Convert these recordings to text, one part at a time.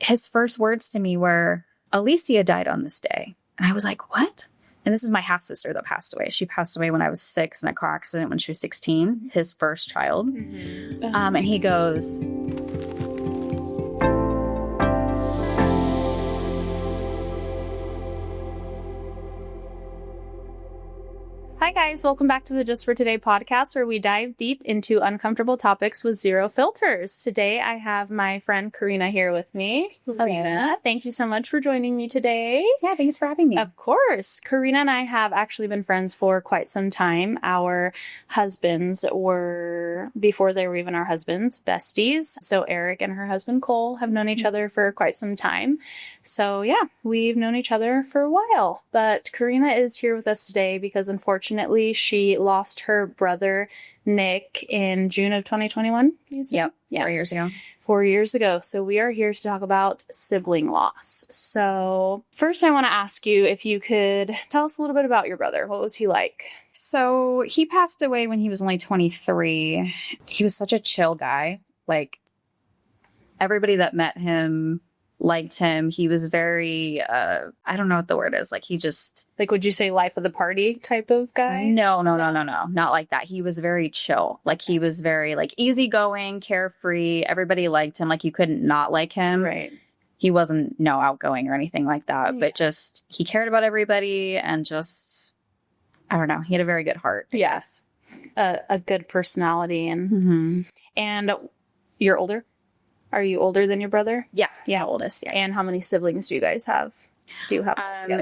his first words to me were, Alicia died on this day. And I was like, what? And this is my half sister that passed away. She passed away when I was 6 in a car accident when she was 16, his first child. And he goes, Hi guys, welcome back to the Just for Today podcast, where we dive deep into uncomfortable topics with zero filters. Today I have my friend Carina here with me. Carina, thank you so much for joining me today. Yeah, thanks for having me. Of course. Carina and I have actually been friends for quite some time. Our husbands were, before they were even our husbands, besties. So Eric and her husband Cole have known each other for quite some time. So yeah, we've known each other for a while. But Carina is here with us today because unfortunately she lost her brother, Nick, in June of 2021. Yep. 4 years ago. 4 years ago. So we are here to talk about sibling loss. So first I want to ask you if you could tell us a little bit about your brother. What was he like? So he passed away when he was only 23. He was such a chill guy. Like, everybody that met him liked him. He was very, I don't know what the word is. Like, he just... Like, would you say life of the party type of guy? No. Not like that. He was very chill. Like, he was very, like, easygoing, carefree. Everybody liked him. Like, you couldn't not like him. Right. He wasn't, outgoing or anything like that. But just, he cared about everybody and just, I don't know. He had a very good heart. Yes. A good personality. And you're older? Are you older than your brother? Yeah, oldest. Yeah. And how many siblings do you guys have?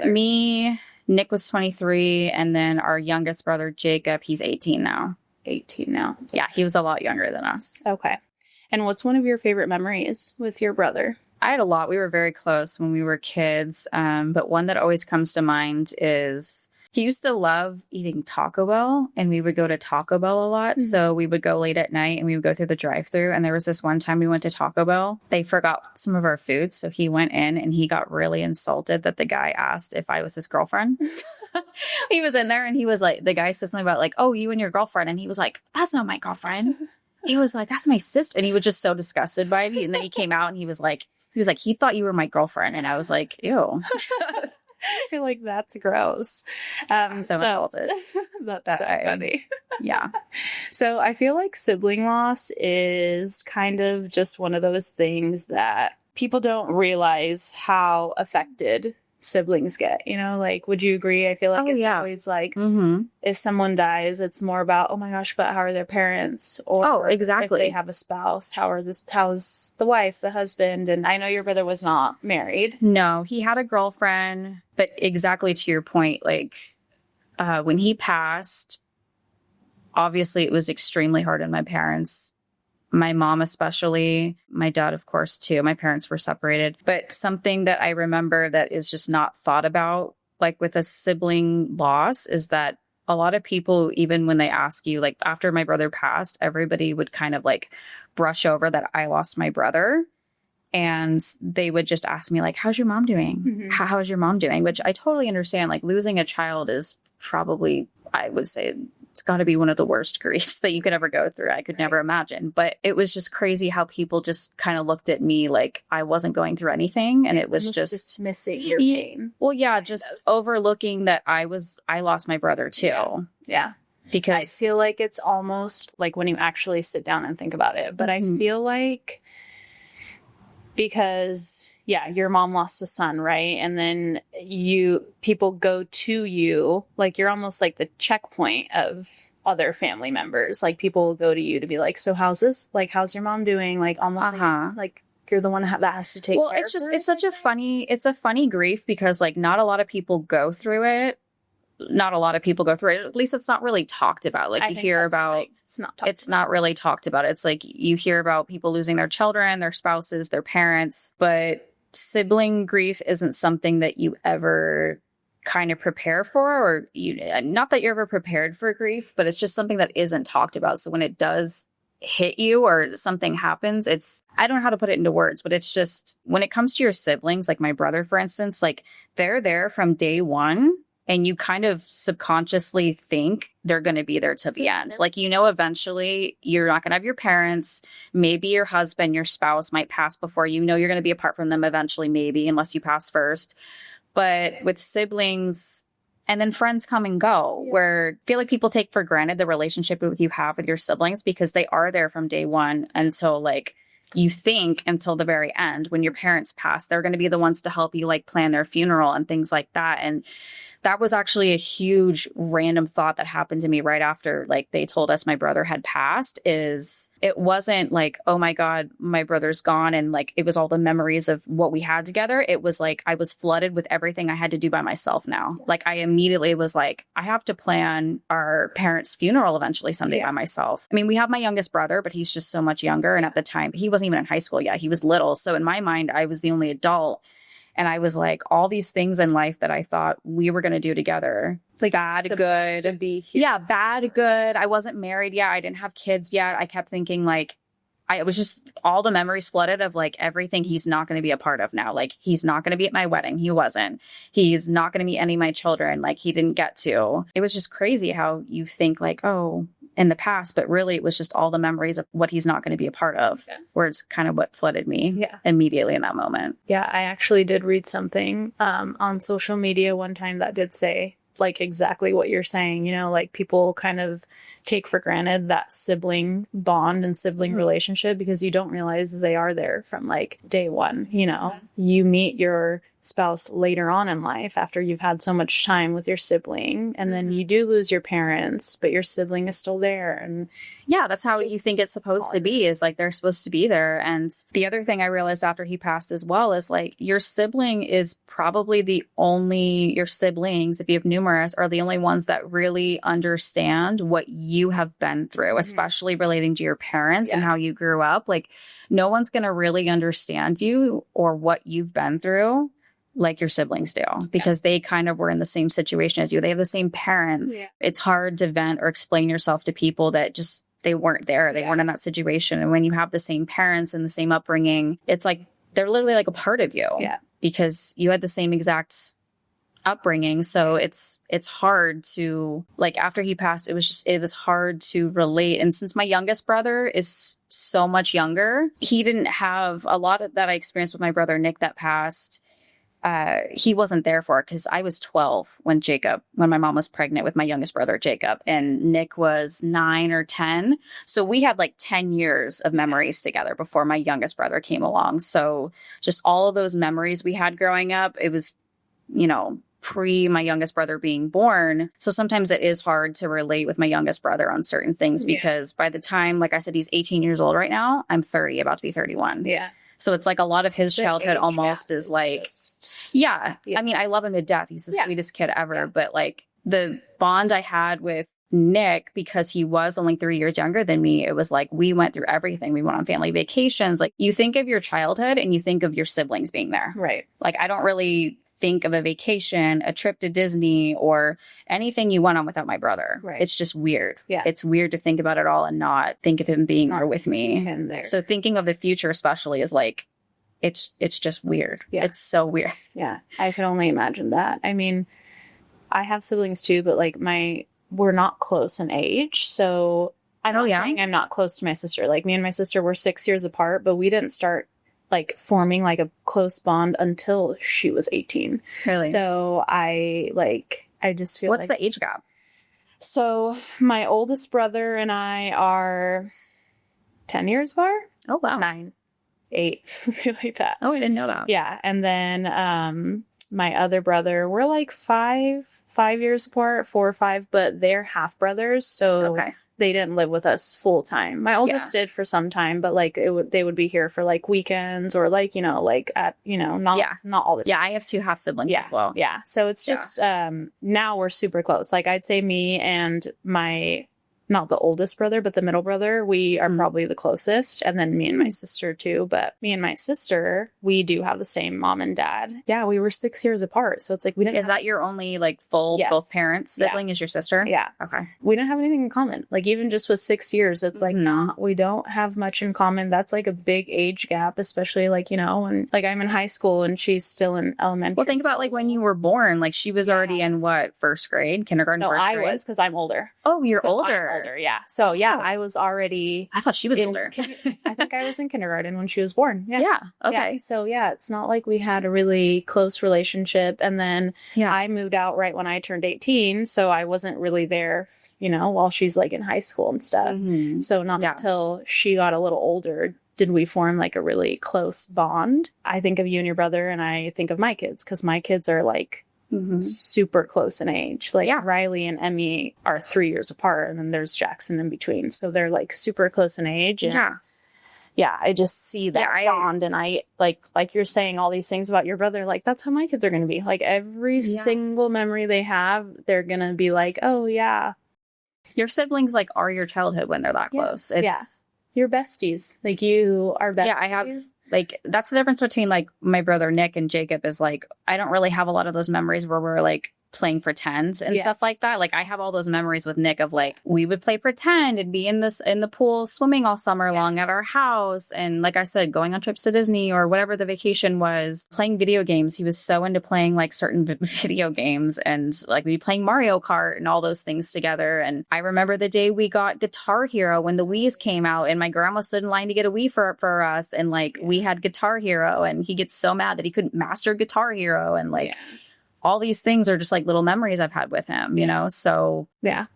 Me, Nick was 23, and then our youngest brother, Jacob, he's 18 now. 18 now. Yeah, he was a lot younger than us. Okay. And what's one of your favorite memories with your brother? I had a lot. We were very close when we were kids, but one that always comes to mind is... He used to love eating Taco Bell, and we would go to Taco Bell a lot. Mm-hmm. So we would go late at night and we would go through the drive-thru. And there was this one time we went to Taco Bell. They forgot some of our food. So he went in and he got really insulted that the guy asked if I was his girlfriend. He was in there and he was like, the guy said something about like, oh, you and your girlfriend. And he was like, that's not my girlfriend. He was like, that's my sister. And he was just so disgusted by me. And then he came out and he was like, he thought you were my girlfriend. And I was like, ew. You're like, that's gross. So insulted. That's so funny. Yeah. So I feel like sibling loss is kind of just one of those things that people don't realize how affected siblings get, like, would you agree? I feel like always like, if someone dies, it's more about, oh my gosh, but how are their parents? Or exactly. If they have a spouse, how's the wife, the husband? And I know your brother was not married. No, he had a girlfriend, but exactly to your point, like, when he passed, obviously it was extremely hard on my parents. My mom especially, my dad, of course, too. My parents were separated. But something that I remember that is just not thought about, like with a sibling loss, is that a lot of people, even when they ask you, like after my brother passed, everybody would kind of like brush over that I lost my brother. And they would just ask me like, how's your mom doing? Mm-hmm. How's your mom doing? Which I totally understand. Like, losing a child is probably, I would say, it's got to be one of the worst griefs that you could ever go through. I could never imagine. But it was just crazy how people just kind of looked at me like I wasn't going through anything. And it was just dismissing your pain. Well, yeah, just overlooking that I lost my brother too. Yeah. Because I feel like it's almost like when you actually sit down and think about it. But I feel like because your mom lost a son, right? And then people go to you, like you're almost like the checkpoint of other family members. Like, people will go to you to be like, so how's this? Like, how's your mom doing? Like, almost like you're the one that has to take care of her. It's a funny grief because like not a lot of people go through it. At least it's not really talked about. Like, you hear about, it's not really talked about. It's like you hear about people losing their children, their spouses, their parents, but sibling grief isn't something that you ever kind of prepare for, or not that you're ever prepared for grief, but it's just something that isn't talked about. So when it does hit you or something happens, I don't know how to put it into words, but it's just, when it comes to your siblings, like my brother, for instance, like they're there from day one and you kind of subconsciously think they're going to be there to the end. Like, you know, eventually you're not going to have your parents. Maybe your husband, your spouse might pass before you. Know you're going to be apart from them eventually, maybe, unless you pass first. But with siblings and then friends come and go, where I feel like people take for granted the relationship you have with your siblings because they are there from day one until like you think until the very end. When your parents pass, they're going to be the ones to help you like plan their funeral and things like that. And that was actually a huge random thought that happened to me right after like they told us my brother had passed. Is it wasn't like, oh my God, my brother's gone, and like it was all the memories of what we had together. It was like I was flooded with everything I had to do by myself now. Like I immediately was like, I have to plan our parents' funeral eventually someday by myself. I mean, we have my youngest brother, but he's just so much younger. And at the time, he wasn't even in high school yet. He was little. So in my mind, I was the only adult. And I was like, all these things in life that I thought we were going to do together. Like bad, good. To be here. Yeah, bad, good. I wasn't married yet. I didn't have kids yet. I kept thinking like, I was just all the memories flooded of like everything he's not going to be a part of now. Like he's not going to be at my wedding. He wasn't. He's not going to meet any of my children. Like he didn't get to. It was just crazy how you think like, oh, in the past, but really it was just all the memories of what he's not going to be a part of, where it's kind of what flooded me immediately in that moment. Yeah, I actually did read something on social media one time that did say like exactly what you're saying, you know, like people kind of take for granted that sibling bond and sibling relationship because you don't realize they are there from like day one, you know. You meet your spouse later on in life after you've had so much time with your sibling, and then you do lose your parents, but your sibling is still there. And yeah, that's how you think it's supposed to be, is like they're supposed to be there. And the other thing I realized after he passed as well is like your sibling is probably your siblings, if you have numerous, are the only ones that really understand what you have been through, especially relating to your parents and how you grew up. Like no one's going to really understand you or what you've been through like your siblings do, because they kind of were in the same situation as you. They have the same parents. Yeah. It's hard to vent or explain yourself to people that just, they weren't there. They weren't in that situation. And when you have the same parents and the same upbringing, it's like, they're literally like a part of you because you had the same exact upbringing. So it's hard to, like, after he passed, it was hard to relate. And since my youngest brother is so much younger, he didn't have a lot of that I experienced with my brother Nick that passed. He wasn't there for it because I was 12 when my mom was pregnant with my youngest brother, Jacob, and Nick was 9 or 10. So we had like 10 years of memories together before my youngest brother came along. So just all of those memories we had growing up, it was, you know, pre my youngest brother being born. So sometimes it is hard to relate with my youngest brother on certain things because by the time, like I said, he's 18 years old right now, I'm 30, about to be 31. Yeah. So it's like a lot of his childhood almost is like, I mean, I love him to death. He's the sweetest kid ever. But like the bond I had with Nick, because he was only 3 years younger than me, it was like we went through everything. We went on family vacations. Like you think of your childhood and you think of your siblings being there. Right. Like I don't really think of a vacation, a trip to Disney, or anything you went on without my brother. Right. It's just weird. Yeah. It's weird to think about it all and not think of him being there with me. So thinking of the future especially is like, it's just weird. Yeah. It's so weird. Yeah. I can only imagine that. I mean, I have siblings too, but like we're not close in age. So I'm not close to my sister. Like me and my sister were 6 years apart, but we didn't start like forming like a close bond until she was 18. Really? So I just feel What's the age gap? So my oldest brother and I are 10 years apart. Oh, wow. 9, 8, something like that. Oh, I didn't know that. Yeah. And then my other brother, we're like 5 years apart, 4 or 5, but they're half brothers. So they didn't live with us full time. My oldest did for some time, but like they would be here for like weekends or like, you know, like at, you know, not all the time. Yeah, I have 2 half siblings as well. Yeah. So it's just now we're super close. Like I'd say me and my not the oldest brother, but the middle brother, we are probably the closest. And then me and my sister too. But me and my sister, we do have the same mom and dad. Yeah, we were 6 years apart. So it's like we didn't Is that your only like full Yes. both parents sibling is your sister? Yeah. Okay. We didn't have anything in common. Like even just with 6 years, it's like we don't have much in common. That's like a big age gap, especially like, and like I'm in high school and she's still in elementary. Well, think about like when you were born, like she was already in what, first grade, kindergarten, No, first I grade? was because I'm older. Oh, you're So older. I'm older, yeah. So yeah, I was already. I thought she was older. I think I was in kindergarten when she was born. Yeah. Yeah. Okay. Yeah. So yeah, it's not like we had a really close relationship. And then Yeah. I moved out right when I turned 18, so I wasn't really there, while she's like in high school and stuff. Mhm. So not Yeah. until she got a little older did we form like a really close bond. I think of you and your brother, and I think of my kids because my kids are like super close in age. Like Riley and Emmy are 3 years apart, and then there's Jackson in between. So they're like super close in age. And yeah, I just see that bond, and I like you're saying all these things about your brother. Like that's how my kids are going to be. Like every single memory they have, they're going to be like, oh yeah. Your siblings like are your childhood when they're that close. It's You're besties. Like you are besties. Yeah, I have like that's the difference between like my brother Nick and Jacob is like I don't really have a lot of those memories where we're like playing pretend and stuff like that. Like I have all those memories with Nick of like we would play pretend and be in the pool swimming all summer long at our house, and like I said, going on trips to Disney or whatever the vacation was, playing video games. He was so into playing like certain video games, and like we'd be playing Mario Kart and all those things together. And I remember the day we got Guitar Hero when the Wii's came out, and my grandma stood in line to get a Wii for us, and like we had Guitar Hero, and he gets so mad that he couldn't master Guitar Hero, and like all these things are just like little memories I've had with him, So yeah,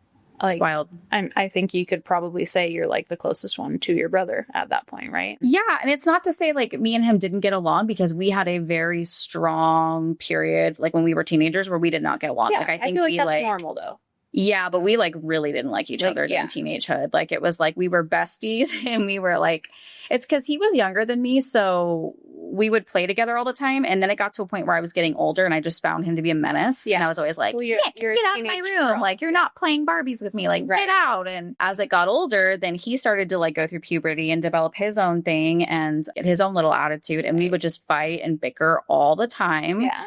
like it's wild. I think you could probably say you're like the closest one to your brother at that point, right? Yeah, and it's not to say like me and him didn't get along, because we had a very strong period like when we were teenagers where we did not get along. Yeah, like I think feel like we that's like normal though. Yeah, but we like really didn't like each other during teenagehood. Like it was like we were besties and we were like, it's because he was younger than me, so we would play together all the time. And then it got to a point where I was getting older and I just found him to be a menace. Yeah. And I was always like, Nick, get out of my room. Girl. Like, you're not playing Barbies with me. Like, get out. And as it got older, then he started to like go through puberty and develop his own thing and his own little attitude. And we would just fight and bicker all the time. Yeah.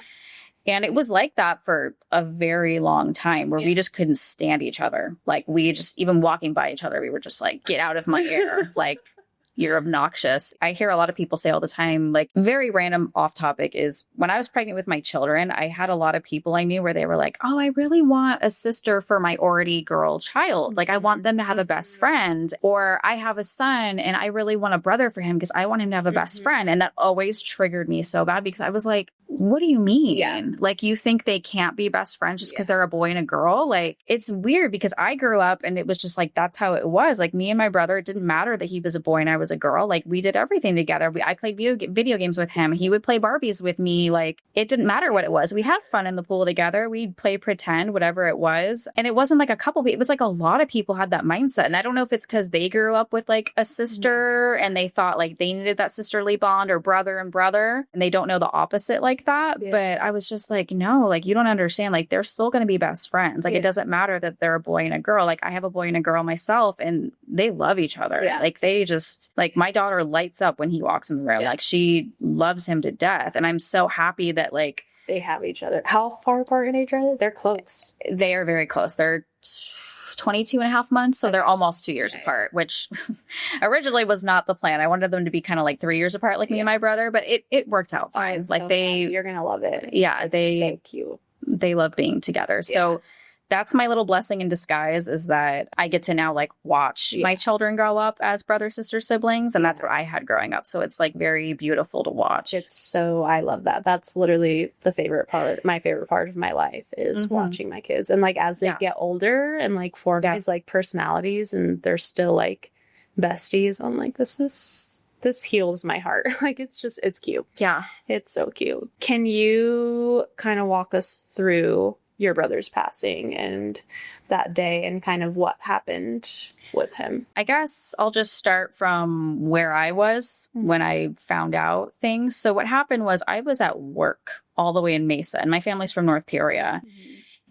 And it was like that for a very long time where we just couldn't stand each other. Like we just, even walking by each other, we were just like, get out of my ear. Like, you're obnoxious. I hear a lot of people say all the time, like very random off topic is when I was pregnant with my children, I had a lot of people I knew where they were like, oh, I really want a sister for my already girl child. Like I want them to have a best friend, or I have a son and I really want a brother for him because I want him to have a best friend. And that always triggered me so bad because I was like, what do you mean? Yeah. Like you think they can't be best friends just because they're a boy and a girl? Like it's weird because I grew up and it was just like, that's how it was. Like me and my brother, it didn't matter that he was a boy and I was a girl. Like we did everything together. I played video games with him. He would play Barbies with me. Like it didn't matter what it was. We had fun in the pool together. We'd play pretend, whatever it was. And it wasn't like a couple, it was like a lot of people had that mindset. And I don't know if it's because they grew up with like a sister and they thought like they needed that sisterly bond or brother and brother. And they don't know the opposite like that. Yeah. But I was just like, no, like you don't understand. Like they're still going to be best friends. Like it doesn't matter that they're a boy and a girl. Like I have a boy and a girl myself and they love each other. Yeah. Like they just like my daughter lights up when he walks in the room. Yeah. Like she loves him to death. And I'm so happy that like they have each other. How far apart in age are they? They're close. They are very close. They're 22 and a half months. So they're almost 2 years apart, which originally was not the plan. I wanted them to be kind of like 3 years apart, like me and my brother, but it worked out fine. Like so you're going to love it. Yeah. It's so cute. They love being together. Yeah. So that's my little blessing in disguise is that I get to now like watch my children grow up as brother, sister, siblings. And that's what I had growing up. So it's like very beautiful to watch. I love that. That's literally my favorite part of my life is watching my kids. And like, as they get older and like form these like personalities and they're still like besties, I'm like, this heals my heart. Like, it's cute. Yeah. It's so cute. Can you kind of walk us through your brother's passing and that day and kind of what happened with him? I guess I'll just start from where I was when I found out things. So what happened was I was at work all the way in Mesa and my family's from North Peoria.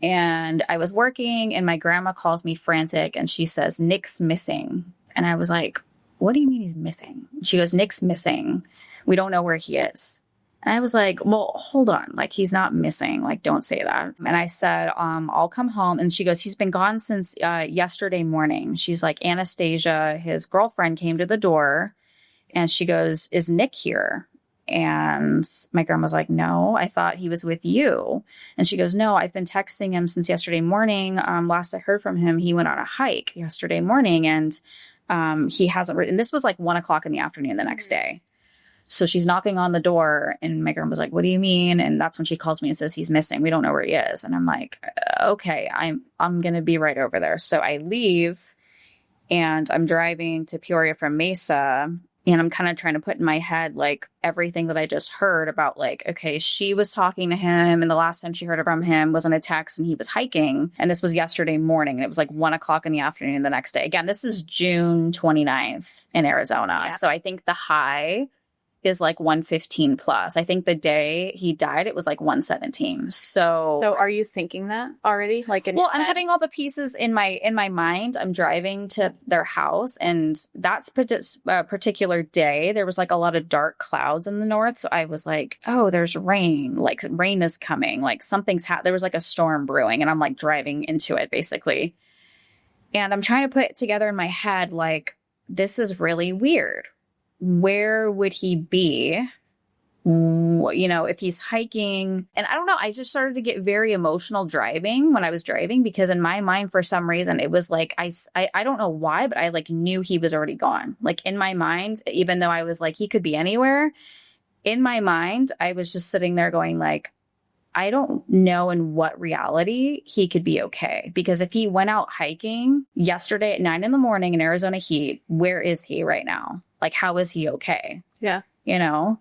And I was working and my grandma calls me frantic and she says, Nick's missing. And I was like, what do you mean he's missing? She goes, Nick's missing. We don't know where he is. And I was like, well, hold on. Like, he's not missing. Like, don't say that. And I said, I'll come home. And she goes, he's been gone since yesterday morning. She's like, Anastasia, his girlfriend, came to the door and she goes, is Nick here? And my grandma's like, no, I thought he was with you. And she goes, no, I've been texting him since yesterday morning. Last I heard from him, he went on a hike yesterday morning and he hasn't written. This was like 1:00 in the afternoon the next day. So she's knocking on the door and my grandma's like, what do you mean? And that's when she calls me and says, he's missing. We don't know where he is. And I'm like, okay, I'm going to be right over there. So I leave and I'm driving to Peoria from Mesa. And I'm kind of trying to put in my head, like, everything that I just heard about, like, okay, she was talking to him and the last time she heard from him was on a text and he was hiking. And this was yesterday morning and it was like 1:00 in the afternoon the next day. Again, this is June 29th in Arizona. Yeah. So I think the high is like 115 plus. I think the day he died, it was like 117. So are you thinking that already? Like, well, I'm putting all the pieces in my mind. I'm driving to their house, and that's particular day there was like a lot of dark clouds in the north. So I was like, oh, there's rain. Like, rain is coming. Like, something's there was like a storm brewing, and I'm like driving into it basically. And I'm trying to put it together in my head, like, this is really weird. Where would he be, you know, if he's hiking? And I don't know. I just started to get very emotional driving when I was driving, because in my mind, for some reason, it was like, I don't know why, but I like knew he was already gone. Like, in my mind, even though I was like, he could be anywhere, in my mind, I was just sitting there going like, I don't know in what reality he could be okay. Because if he went out hiking yesterday at 9 a.m. in Arizona heat, where is he right now? Like, how is he okay? Yeah. You know?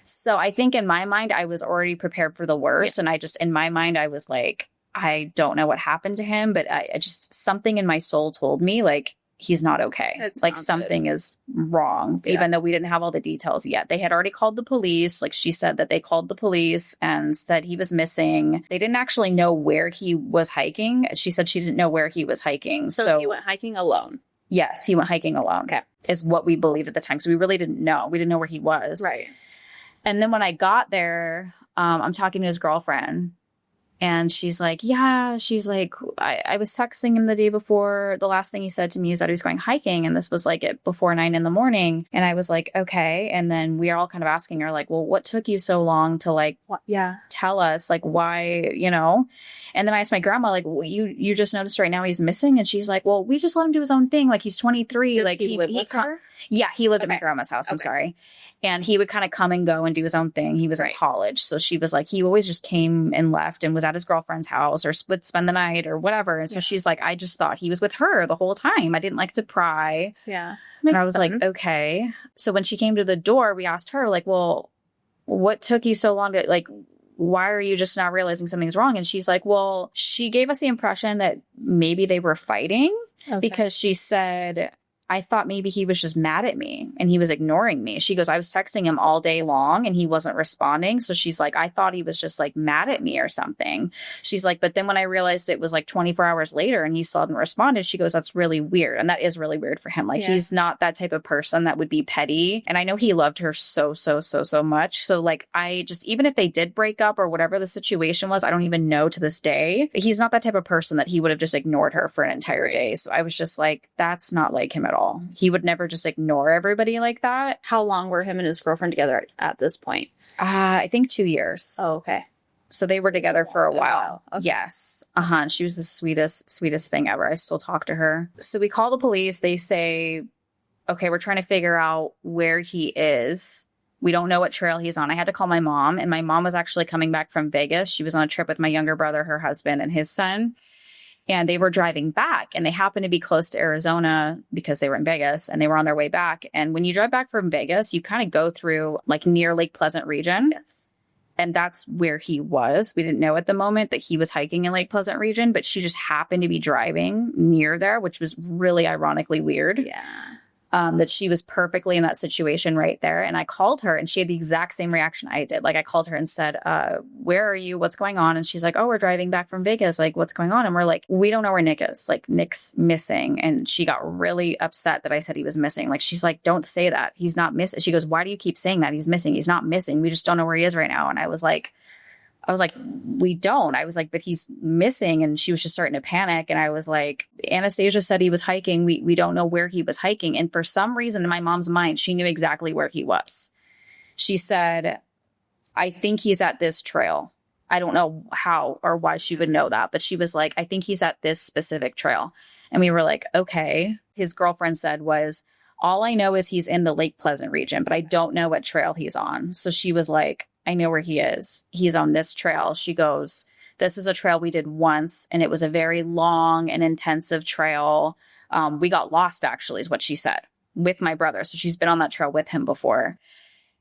So I think in my mind, I was already prepared for the worst. Yeah. And I just, in my mind, I was like, I don't know what happened to him, but I just, something in my soul told me, like, he's not okay. It's like something is wrong, even though we didn't have all the details yet. They had already called the police. Like, she said that they called the police and said he was missing. They didn't actually know where he was hiking. She said she didn't know where he was hiking. So he went hiking alone? Yes, he went hiking alone. Okay. Is what we believed at the time. So we really didn't know. We didn't know where he was. Right. And then when I got there, I'm talking to his girlfriend. And she's like, yeah, she's like, I was texting him the day before. The last thing he said to me is that he was going hiking. And this was like before 9 a.m. And I was like, okay. And then we are all kind of asking her, like, well, what took you so long to like, tell us, like, why, you know? And then I asked my grandma, like, well, you just noticed right now he's missing. And she's like, well, we just let him do his own thing. Like, he's 23. Does like he live with her? Yeah, he lived at my grandma's house. I'm sorry. And he would kind of come and go and do his own thing. He was in college. So she was like, he always just came and left and was at his girlfriend's house or would spend the night or whatever. And so she's like, I just thought he was with her the whole time. I didn't like to pry. Yeah. And I was like, okay. So when she came to the door, we asked her, like, well, what took you so long to, like, why are you just not realizing something's wrong? And she's like, well, she gave us the impression that maybe they were fighting because she said, I thought maybe he was just mad at me and he was ignoring me. She goes, I was texting him all day long and he wasn't responding. So she's like, I thought he was just like mad at me or something. She's like, but then when I realized it was like 24 hours later and he still hadn't responded, she goes, that's really weird. And that is really weird for him. Like, he's not that type of person that would be petty. And I know he loved her so much. So like, I just, even if they did break up or whatever the situation was, I don't even know to this day. He's not that type of person that he would have just ignored her for an entire day. So I was just like, that's not like him at all. He would never just ignore everybody like that. How long were him and his girlfriend together at this point? I think 2 years. Oh, okay. So they were together for a while. Okay. Yes. She was the sweetest thing ever. I still talk to her. So we call the police. They say, okay, we're trying to figure out where he is. We don't know what trail he's on. I had to call my mom, and my mom was actually coming back from Vegas. She was on a trip with my younger brother, her husband, and his son. And they were driving back, and they happened to be close to Arizona because they were in Vegas, and they were on their way back. And when you drive back from Vegas, you kind of go through like near Lake Pleasant region. Yes. And that's where he was. We didn't know at the moment that he was hiking in Lake Pleasant region, but she just happened to be driving near there, which was really ironically weird. Yeah. that she was perfectly in that situation right there. And I called her and she had the exact same reaction I did. Like I called her and said, where are you? What's going on? And she's like, oh, we're driving back from Vegas. Like, what's going on? And we're like, we don't know where Nick is. Like, Nick's missing. And she got really upset that I said he was missing. Like, she's like, don't say that. He's not missing. She goes, why do you keep saying that? He's missing. He's not missing. We just don't know where he is right now. And I was like, we don't. I was like, but he's missing. And she was just starting to panic. And I was like, Anastasia said he was hiking. We don't know where he was hiking. And for some reason in my mom's mind, she knew exactly where he was. She said, I think he's at this trail. I don't know how or why she would know that, but she was like, I think he's at this specific trail. And we were like, okay. His girlfriend said was, all I know is he's in the Lake Pleasant region, but I don't know what trail he's on. So she was like, I know where he is. He's on this trail. She goes, this is a trail we did once, and it was a very long and intensive trail. We got lost, actually, is what she said, with my brother. So she's been on that trail with him before.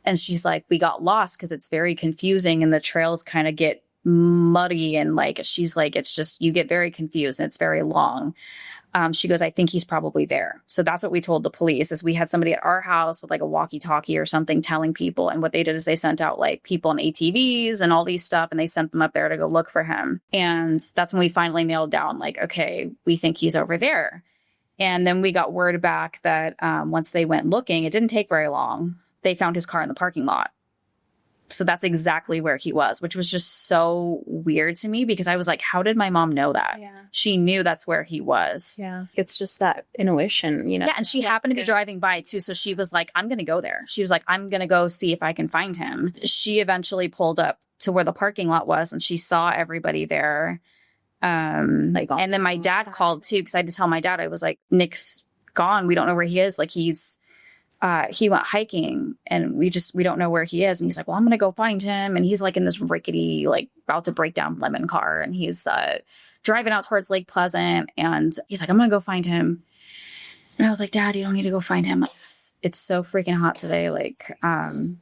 And she's like, we got lost because it's very confusing and the trails kind of get muddy. And like, she's like, it's just, you get very confused and it's very long. She goes, I think he's probably there. So that's what we told the police is we had somebody at our house with like a walkie-talkie or something telling people. And what they did is they sent out like people on ATVs and all these stuff. And they sent them up there to go look for him. And that's when we finally nailed down like, okay, we think he's over there. And then we got word back that once they went looking, it didn't take very long. They found his car in the parking lot. So that's exactly where he was, which was just so weird to me because I was like, how did my mom know that? Yeah. She knew that's where he was. Yeah. It's just that intuition, you know? Yeah. And she happened to be driving by too. So she was like, I'm going to go there. She was like, I'm going to go see if I can find him. She eventually pulled up to where the parking lot was and she saw everybody there. And then my dad called too, because I had to tell my dad, I was like, Nick's gone. We don't know where he is. Like he went hiking and we don't know where he is. And he's like, well, I'm going to go find him. And he's like in this rickety, like about to break down lemon car. And he's driving out towards Lake Pleasant. And he's like, I'm going to go find him. And I was like, Dad, you don't need to go find him. It's so freaking hot today. Like, and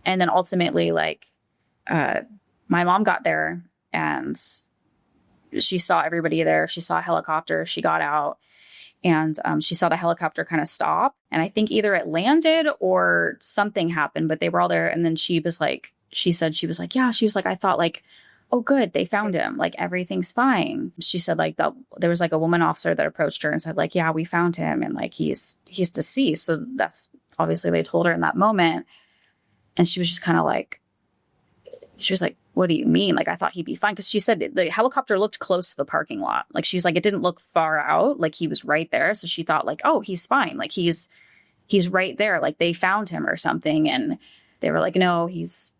then ultimately like, my mom got there and she saw everybody there. She saw a helicopter. She got out. And she saw the helicopter kind of stop. And I think either it landed or something happened, but they were all there. And then she was like, I thought like, oh, good. They found him. Like everything's fine. She said like there was like a woman officer that approached her and said like, yeah, we found him. And like, he's deceased. So that's obviously they told her in that moment. And she was just kind of like, she was like, what do you mean? Like, I thought he'd be fine. Because she said the helicopter looked close to the parking lot. Like, she's like, it didn't look far out. Like, he was right there. So she thought like, oh, he's fine. Like, he's right there. Like, they found him or something. And they were like, no, he's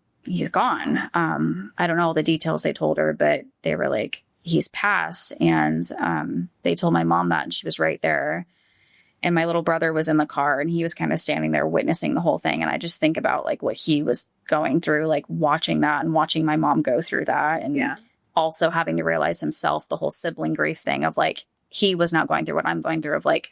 gone. I don't know all the details they told her, but they were like, he's passed. And they told my mom that, and she was right there. And my little brother was in the car and he was kind of standing there witnessing the whole thing. And I just think about like what he was going through, like watching that and watching my mom go through that. And also having to realize himself, the whole sibling grief thing of like, he was not going through what I'm going through of like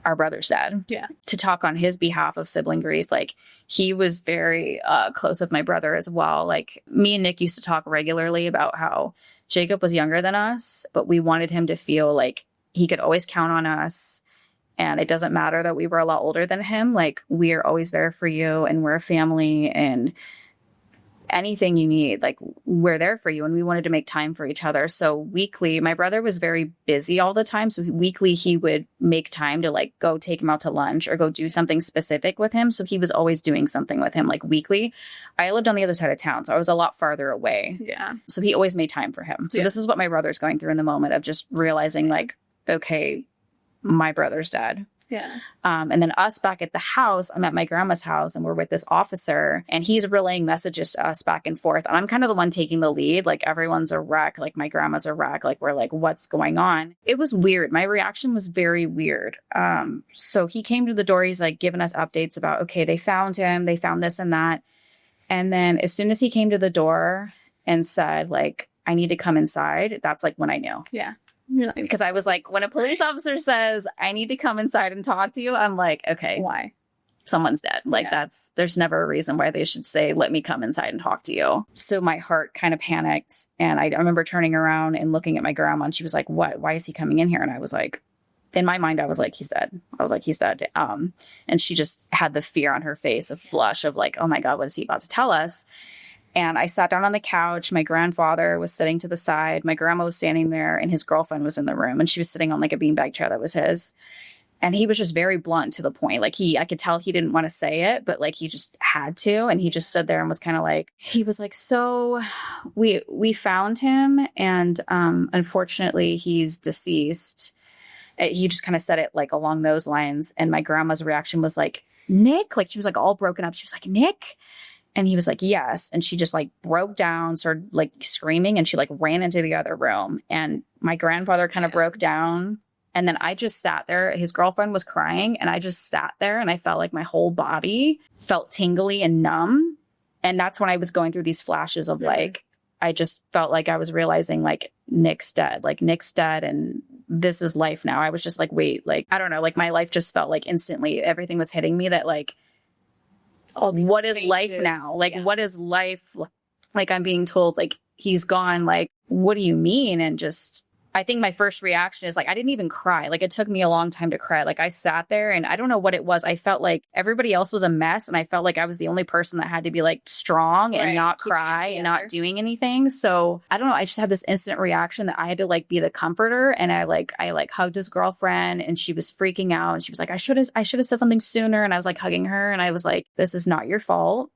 our brother's dead. Yeah. To talk on his behalf of sibling grief. Like he was very close with my brother as well. Like me and Nick used to talk regularly about how Jacob was younger than us, but we wanted him to feel like he could always count on us. And it doesn't matter that we were a lot older than him. Like, we are always there for you and we're a family and anything you need, like, we're there for you. And we wanted to make time for each other. So weekly, my brother was very busy all the time. So weekly, he would make time to like go take him out to lunch or go do something specific with him. So he was always doing something with him, like weekly. I lived on the other side of town, so I was a lot farther away. Yeah. So he always made time for him. So this is what my brother's going through in the moment of just realizing like, okay, my brother's dead. Yeah. And then us back at the house, I'm at my grandma's house and we're with this officer and he's relaying messages to us back and forth. And I'm kind of the one taking the lead. Like everyone's a wreck. Like my grandma's a wreck. Like we're like, what's going on? It was weird. My reaction was very weird. So he came to the door. He's like giving us updates about, okay, they found him. They found this and that. And then as soon as he came to the door and said like, I need to come inside, that's like when I knew. Yeah. Because I was like, when a police officer says, I need to come inside and talk to you, I'm like, okay, why? Someone's dead. Like there's never a reason why they should say, let me come inside and talk to you. So my heart kind of panicked. And I remember turning around and looking at my grandma and she was like, what? Why is he coming in here? And I was like, in my mind, I was like, he's dead. I was like, he's dead. And she just had the fear on her face, a flush of like, oh my God, what is he about to tell us? And I sat down on the couch. My grandfather was sitting to the side. My grandma was standing there, and his girlfriend was in the room, and she was sitting on like a beanbag chair that was his. And he was just very blunt to the point. Like I could tell he didn't want to say it, but like he just had to. And he just stood there and was kind of like, he was like, so we found him, and unfortunately he's deceased. He just kind of said it like along those lines. And my grandma's reaction was like, Nick? Like she was like all broken up. She was like, Nick? And he was like, yes. And she just like broke down, started like screaming, and she like ran into the other room. And my grandfather kind of broke down. And then I just sat there. His girlfriend was crying, and I just sat there, and I felt like my whole body felt tingly and numb. And that's when I was going through these flashes of like, I just felt like I was realizing like Nick's dead, and this is life now. I was just like, wait, like, I don't know, like my life just felt like instantly everything was hitting me that like, what is life now? Like, what is life? Like, I'm being told, like, he's gone. Like, what do you mean? And just, I think my first reaction is like, I didn't even cry. Like, it took me a long time to cry. Like, I sat there and I don't know what it was. I felt like everybody else was a mess. And I felt like I was the only person that had to be like strong and not cry and not doing anything. So I don't know. I just had this instant reaction that I had to like be the comforter. And I hugged his girlfriend, and she was freaking out. And she was like, I should have said something sooner. And I was like hugging her, and I was like, this is not your fault.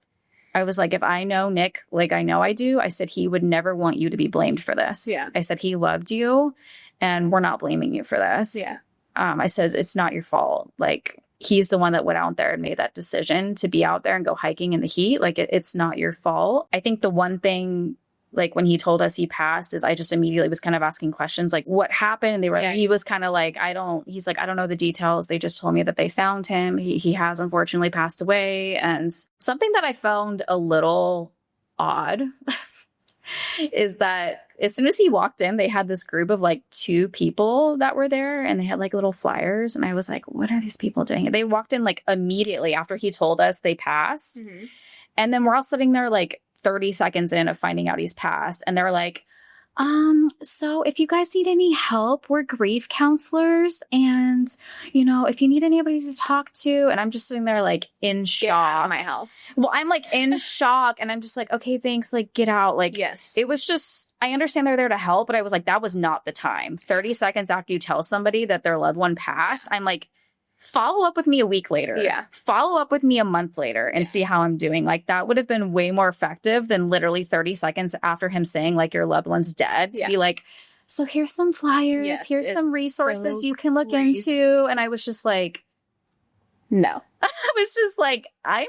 I was like, if I know Nick, like I know I do, I said, he would never want you to be blamed for this. Yeah. I said, he loved you, and we're not blaming you for this. Yeah. I said, it's not your fault. Like, he's the one that went out there and made that decision to be out there and go hiking in the heat. Like, it's not your fault. I think the one thing, like when he told us he passed, is I just immediately was kind of asking questions like, what happened? And he was kind of like, he's like, I don't know the details. They just told me that they found him. He has unfortunately passed away. And something that I found a little odd is that as soon as he walked in, they had this group of like 2 people that were there, and they had like little flyers. And I was like, what are these people doing? They walked in like immediately after he told us they passed. Mm-hmm. And then we're all sitting there like 30 seconds in of finding out he's passed. And they're like, so if you guys need any help, we're grief counselors. And, you know, if you need anybody to talk to, and I'm just sitting there like in shock. Get out of my house. Well, I'm like in shock, and I'm just like, okay, thanks. Like, get out. Like, yes, it was just, I understand they're there to help, but I was like, that was not the time. 30 seconds after you tell somebody that their loved one passed, I'm like, follow up with me a week later. Yeah. Follow up with me a month later and see how I'm doing. Like, that would have been way more effective than literally 30 seconds after him saying like your loved one's dead to be like, so here's some flyers. Yes, here's some resources you can look into. And I was just like, no. I was just like, I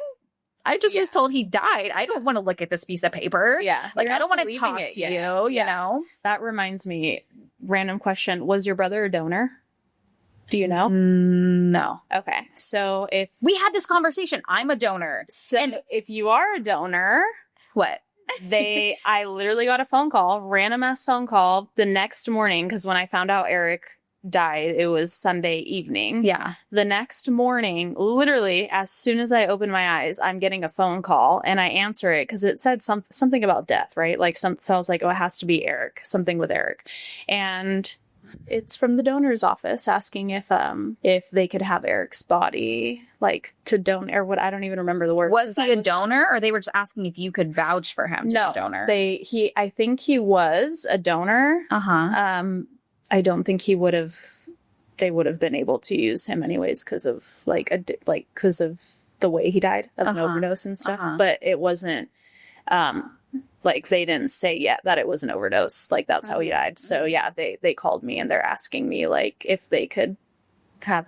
just was told he died. I don't want to look at this piece of paper. Yeah. Like, I don't want to talk to you, you know? That reminds me, random question. Was your brother a donor? Do you know? No. Okay. So if we had this conversation, I'm a donor. So and if you are a donor, what? I literally got a phone call, random ass phone call the next morning. Cause when I found out Eric died, it was Sunday evening. Yeah. The next morning, literally as soon as I open my eyes, I'm getting a phone call, and I answer it because it said something about death, right? Like so I was like, oh, it has to be Eric, something with Eric. And it's from the donor's office asking if they could have Eric's body, like to donate, or what, I don't even remember the word. Was he a donor, or they were just asking if you could vouch for him to be a donor? I think he was a donor. I don't think they would have been able to use him anyways because of because of the way he died of an overdose and stuff. But it wasn't like they didn't say yet that it was an overdose. Like that's how he died. So yeah, they called me and they're asking me like if they could have.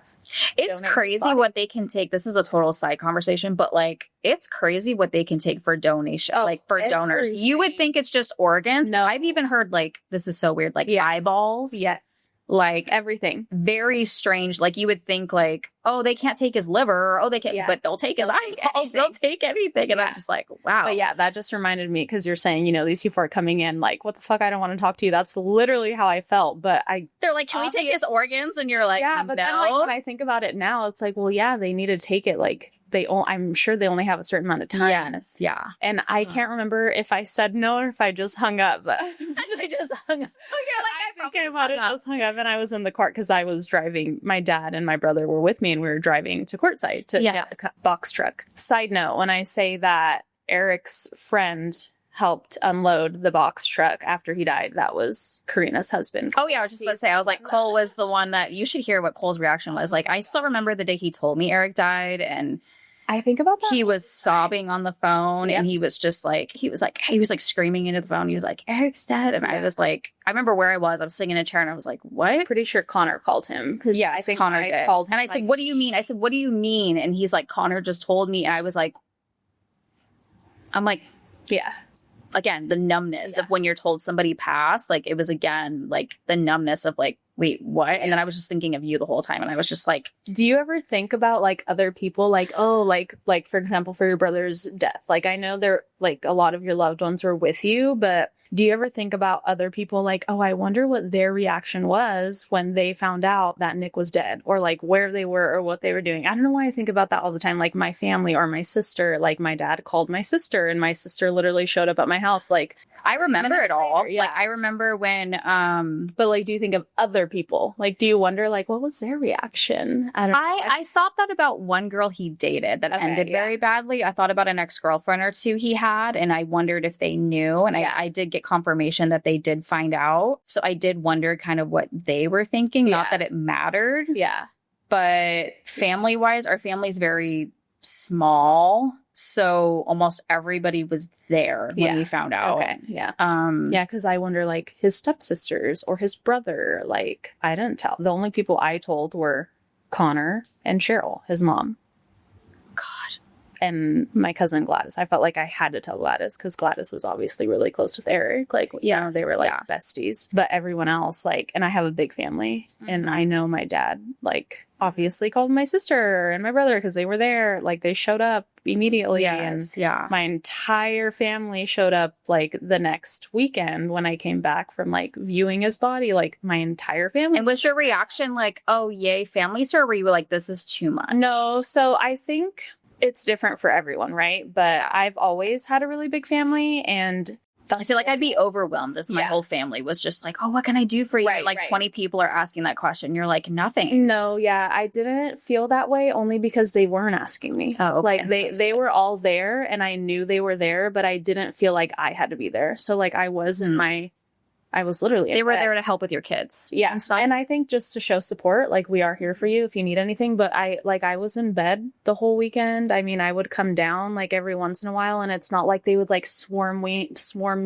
It's crazy what they can take. This is a total side conversation, but like it's crazy what they can take for donation, like for donors. You would think it's just organs. No, I've even heard like, this is so weird, like eyeballs. Yes. Like everything. Very strange. Like you would think like oh, they can't take his liver, or, oh, they can't, but they'll take his eyeballs, they'll take anything. And I'm just like, wow. But yeah, that just reminded me, because you're saying, you know, these people are coming in like, what the fuck, I don't want to talk to you. That's literally how I felt. But they're like, can we take his organs? And you're like, yeah, but no. then, like, when I think about it now, it's like, well, yeah, they need to take it. Like, I'm sure they only have a certain amount of time. Yes, yeah. And I can't remember if I said no or if I just hung up. I just hung up. Oh, yeah, like I think about it, just hung up, and I was in the court because I was driving. My dad and my brother were with me, and we were driving to courtside to get a box truck. Side note: when I say that Eric's friend helped unload the box truck after he died, that was Carina's husband. Oh yeah, I was just about to say, I was like, Cole was the one that, you should hear what Cole's reaction was. Like, I still remember the day he told me Eric died, and I think about that. He was sobbing on the phone, and he was just like, he was like screaming into the phone. He was like, Eric's dead. And I was like, I remember where I was sitting in a chair, and I was like, what? Pretty sure Connor called him. Yeah, I think Connor did. Called him, and I said, what do you mean? I said, what do you mean? And he's like, Connor just told me. And I was like, I'm like, yeah. Again, the numbness of when you're told somebody passed, like, it was again, like, the numbness of like, wait, what? And then I was just thinking of you the whole time. And I was just like, do you ever think about like other people, like, oh, like, for example, for your brother's death, like, I know they're like, a lot of your loved ones were with you, but do you ever think about other people, like, oh, I wonder what their reaction was when they found out that Nick was dead, or like where they were or what they were doing? I don't know why I think about that all the time. Like, my family or my sister, like, my dad called my sister, and my sister literally showed up at my house. Like, I remember it all. Later, like, I remember when, but like, do you think of other people? Like, do you wonder, like, what was their reaction? I don't know. I thought that about one girl he dated that ended very badly. I thought about an ex-girlfriend or two he had, and I wondered if they knew. And I did get confirmation that they did find out. So I did wonder kind of what they were thinking. Not that it mattered. Yeah. But family-wise, our family's very small. So almost everybody was there when we found out. Okay. Yeah. Yeah, because I wonder, like, his stepsisters or his brother, like, I didn't tell. The only people I told were Connor and Cheryl, his mom. God. And my cousin Gladys. I felt like I had to tell Gladys because Gladys was obviously really close with Eric. Like, they were like besties. But everyone else, like, and I have a big family, and I know my dad, like, obviously called my sister and my brother because they were there. Like, they showed up immediately. And my entire family showed up like the next weekend when I came back from like viewing his body. Like, my entire family. And was your reaction like, oh, yay, families? Or were you like, this is too much? No. So I think it's different for everyone, right? But I've always had a really big family, and I feel like I'd be overwhelmed if my whole family was just like, oh, what can I do for you? Right, 20 people are asking that question. You're like, nothing. No, I didn't feel that way only because they weren't asking me. Oh, okay. Like, they were all there, and I knew they were there, but I didn't feel like I had to be there. So, like, I was I was literally They were there to help with your kids. Yeah. And I think just to show support, like, we are here for you if you need anything. But I was in bed the whole weekend. I mean, I would come down like every once in a while, and it's not like they would like swarm me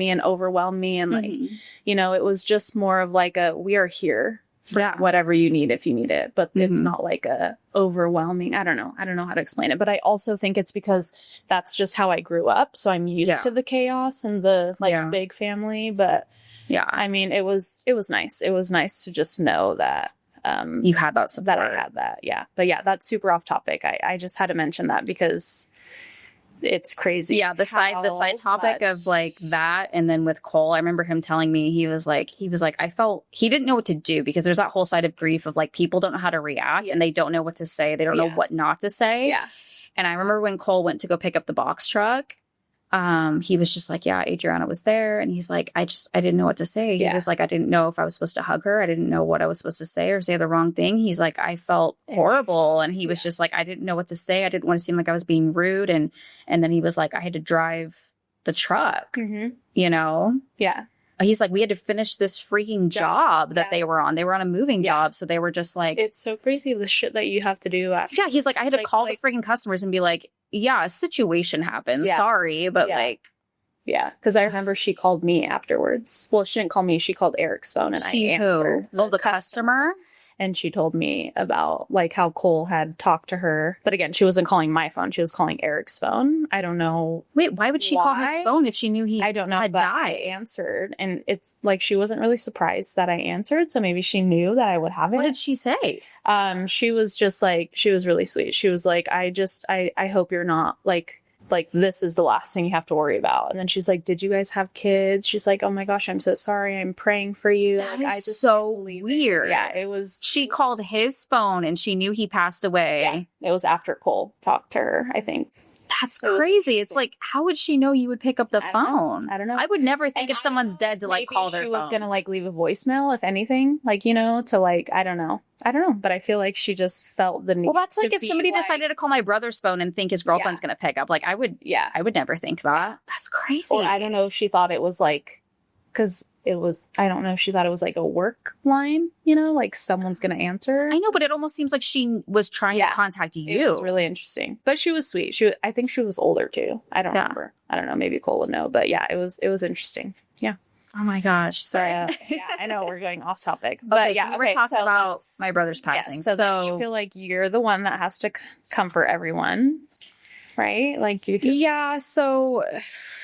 and overwhelm me. And like, you know, it was just more of like we are here for whatever you need if you need it. But it's not like a overwhelming. I don't know how to explain it. But I also think it's because that's just how I grew up. So I'm used to the chaos and the big family. But yeah, I mean, it was nice. It was nice to just know that you had that support. That I had that, yeah. But yeah, that's super off topic. I just had to mention that because it's crazy. Yeah, the side topic of like that, and then with Cole, I remember him telling me he was like I felt he didn't know what to do because there's that whole side of grief of like people don't know how to react and they don't know what to say. They don't know what not to say. Yeah. And I remember when Cole went to go pick up the box truck, he was just like, yeah, Adriana was there. And he's like, I didn't know what to say. He was like, I didn't know if I was supposed to hug her. I didn't know what I was supposed to say or say the wrong thing. He's like, I felt horrible. And he was just like, I didn't know what to say. I didn't want to seem like I was being rude. And then he was like, I had to drive the truck, you know? Yeah. He's like, we had to finish this freaking job that they were on. They were on a moving job. So they were just like, it's so crazy the shit that you have to do after. Yeah. He's like, I had to call the freaking customers and be like, yeah, a situation happened. Sorry. But like, yeah. Cause I remember she called me afterwards. Well, she didn't call me. She called Eric's phone and I answered. The customer. And she told me about like how Cole had talked to her. But again, she wasn't calling my phone. She was calling Eric's phone. I don't know. Wait, why would she call his phone if she knew he I don't know, had but died? I answered, and it's like she wasn't really surprised that I answered, so maybe she knew that I would have it. What did she say? She was just like, she was really sweet. She was like, I hope you're not like this is the last thing you have to worry about. And then she's like, did you guys have kids? She's like, oh my gosh, I'm so sorry. I'm praying for you. That like, is I just so weird. Yeah, it was. She called his phone and she knew he passed away. Yeah, it was after Cole talked to her, I think. That's crazy. It's like, how would she know you would pick up the phone? I don't know. I would never think if someone's dead to like call their phone. She was gonna like leave a voicemail, if anything, like, you know, to like, I don't know, but I feel like she just felt the need. Well, that's like if somebody decided to call my brother's phone and think his girlfriend's gonna pick up. Like, I would never think that. That's crazy. Or I don't know if she thought it was like, because it was, I don't know if she thought it was like a work line, you know, like someone's going to answer. I know, but it almost seems like she was trying to contact you. It was really interesting. But she was sweet. I think she was older too. I don't remember. I don't know. Maybe Cole would know. But yeah, it was interesting. Yeah. Oh my gosh. Sorry. Yeah, I know we're going off topic. But okay, so we're talking about my brother's passing. So then you feel like you're the one that has to comfort everyone, right? Like you. Yeah. So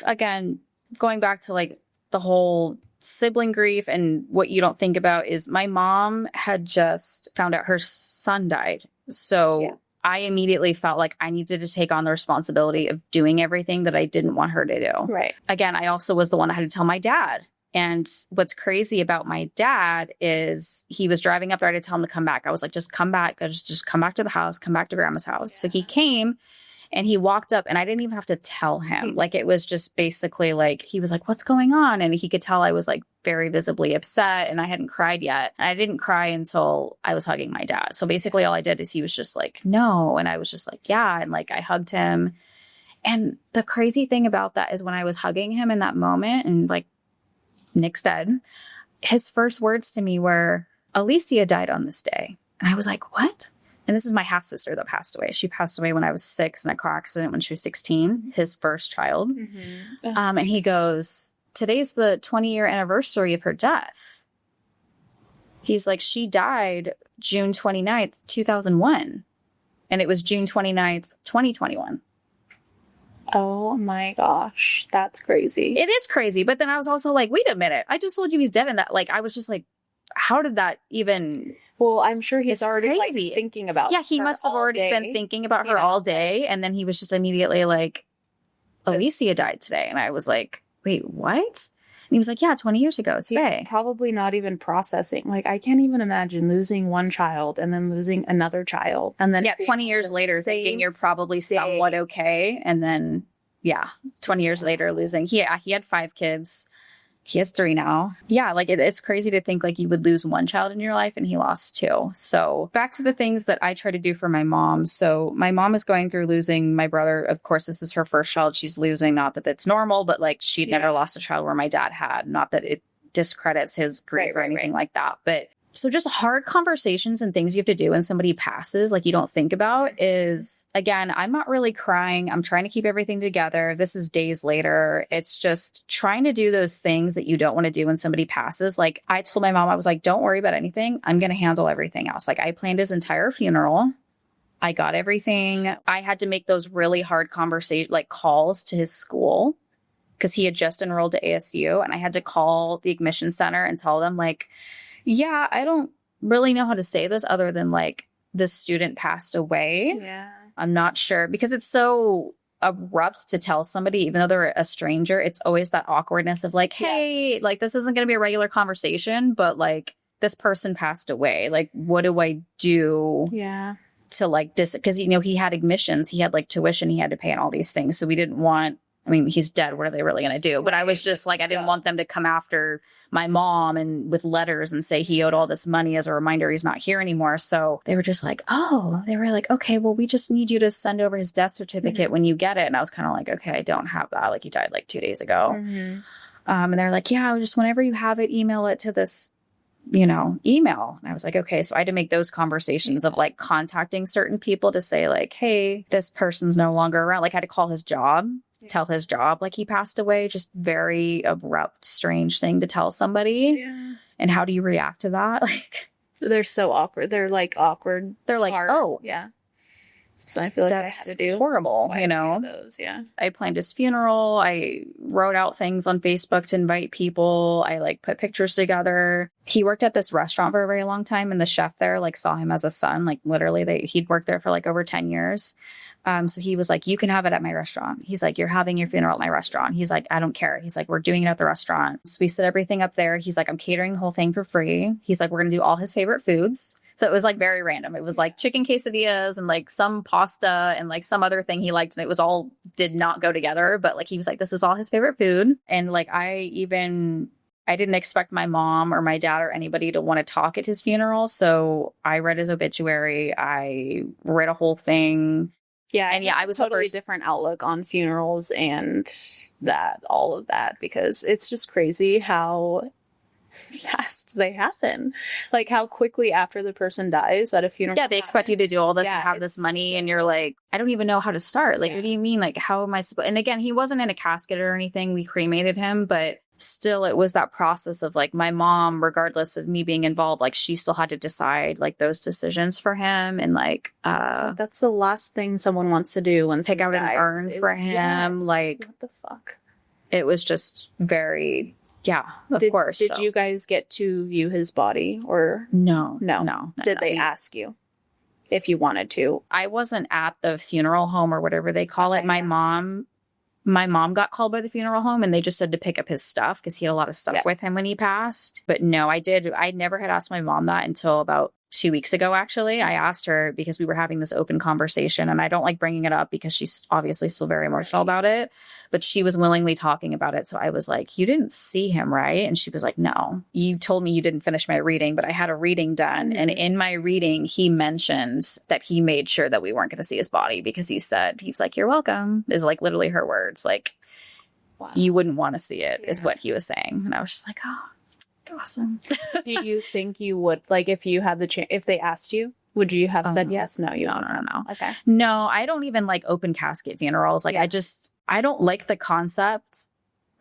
again, going back to like the whole sibling grief, and what you don't think about is my mom had just found out her son died. So I immediately felt like I needed to take on the responsibility of doing everything that I didn't want her to do. Right. Again, I also was the one that had to tell my dad. And what's crazy about my dad is he was driving up there to tell him to come back. I was like, just come back. Just come back to the house, come back to grandma's house. So he came. And he walked up and I didn't even have to tell him. Like, it was just basically like, he was like, what's going on? And he could tell I was like very visibly upset and I hadn't cried yet. And I didn't cry until I was hugging my dad. So basically all I did is he was just like, no. And I was just like, yeah. And like, I hugged him. And the crazy thing about that is when I was hugging him in that moment and like Nick's dead, his first words to me were, Alicia died on this day. And I was like, what? And this is my half sister that passed away. She passed away when I was 6 in a car accident when she was 16, his first child. Mm-hmm. And he goes, today's the 20-year anniversary of her death. He's like, she died June 29th, 2001. And it was June 29th, 2021. Oh my gosh. That's crazy. It is crazy. But then I was also like, wait a minute. I just told you he's dead. And that, like, I was just like, how did that even... Well, I'm sure he's already like thinking about. Yeah, he must have already been thinking about her all day, and then he was just immediately like, "Alicia died today," and I was like, "Wait, what?" And he was like, "Yeah, 20 years ago today." He's probably not even processing. Like, I can't even imagine losing one child and then losing another child, and then 20 years later, thinking you're probably somewhat okay, and then 20 years later, losing. He had 5 kids. He has 3 now. Yeah, like it's crazy to think like you would lose one child in your life and he lost 2. So back to the things that I try to do for my mom. So my mom is going through losing my brother. Of course, this is her first child she's losing. Not that that's normal, but like she'd never lost a child where my dad had. Not that it discredits his grief or anything like that. But so just hard conversations and things you have to do when somebody passes, like you don't think about is, again, I'm not really crying. I'm trying to keep everything together. This is days later. It's just trying to do those things that you don't want to do when somebody passes. Like I told my mom, I was like, don't worry about anything. I'm going to handle everything else. Like I planned his entire funeral. I got everything. I had to make those really hard calls to his school because he had just enrolled to ASU. And I had to call the admission center and tell them like, yeah, I don't really know how to say this other than like this student passed away. Yeah. I'm not sure because it's so abrupt to tell somebody, even though they're a stranger, it's always that awkwardness of like, hey, like this isn't going to be a regular conversation, but like this person passed away. Like, what do I do? Yeah. To like because, you know, he had admissions, he had like tuition he had to pay and all these things. So we didn't want, I mean, he's dead. What are they really going to do? But I was just like, I didn't want them to come after my mom and with letters and say he owed all this money as a reminder he's not here anymore. So they were just like, okay, well, we just need you to send over his death certificate when you get it. And I was kind of like, okay, I don't have that. Like he died like 2 days ago. Mm-hmm. And they're like, yeah, just whenever you have it, email it to this, you know, email. And I was like, okay. So I had to make those conversations of like contacting certain people to say like, hey, this person's no longer around. Like I had to call his job. Tell his job like he passed away. Just very abrupt, strange thing to tell somebody. Yeah. And how do you react to that? Like, They're so awkward. They're like awkward. They're like, hard. oh, Yeah. So I feel like that's I had to do horrible, quite you a few know? of those. Yeah. I planned his funeral. I wrote out things on Facebook to invite people. I like put pictures together. He worked at this restaurant for a very long time, and the chef there like saw him as a son. Like literally, he'd worked there for like over 10 years. So he was like, you can have it at my restaurant. He's like, you're having your funeral at my restaurant. He's like, I don't care. He's like, we're doing it at the restaurant. So we set everything up there. He's like, I'm catering the whole thing for free. He's like, we're going to do all his favorite foods. So it was like very random. It was like chicken quesadillas and like some pasta and like some other thing he liked. And it was all did not go together. But like he was like, this is all his favorite food. And like I didn't expect my mom or my dad or anybody to want to talk at his funeral. So I read his obituary. I read a whole thing. Yeah. And yeah, I was totally different outlook on funerals and all of that, because it's just crazy how fast they happen. Like how quickly after the person dies at a funeral. Yeah, they expect you to do all this and have this money, and you're like, I don't even know how to start. Like, what do you mean? Like, how am I supposed? And again, he wasn't in a casket or anything. We cremated him, but still, it was that process of like my mom, regardless of me being involved, like she still had to decide like those decisions for him, and like that's the last thing someone wants to do when take out an urn for him. Like, what the fuck? It was just very. Yeah, of course. Did you guys get to view his body or no? Did they ask you if you wanted to? I wasn't at the funeral home or whatever they call it. My mom got called by the funeral home, and they just said to pick up his stuff because he had a lot of stuff with him when he passed. But no, I never had asked my mom that until about 2 weeks ago, actually. I asked her because we were having this open conversation, and I don't like bringing it up because she's obviously still very emotional about it, but she was willingly talking about it. So I was like, you didn't see him, right? And she was like, no, you told me you didn't finish my reading, but I had a reading done. And in my reading, he mentioned that he made sure that we weren't going to see his body because he was like, you're welcome, is like literally her words. Like, wow. You wouldn't want to see it is what he was saying. And I was just like, oh, awesome. Do you think you would, like, if you had the chance, if they asked you, would you have said yes? No, you don't. No. Okay. No, I don't even like open casket funerals. Like, I don't like the concept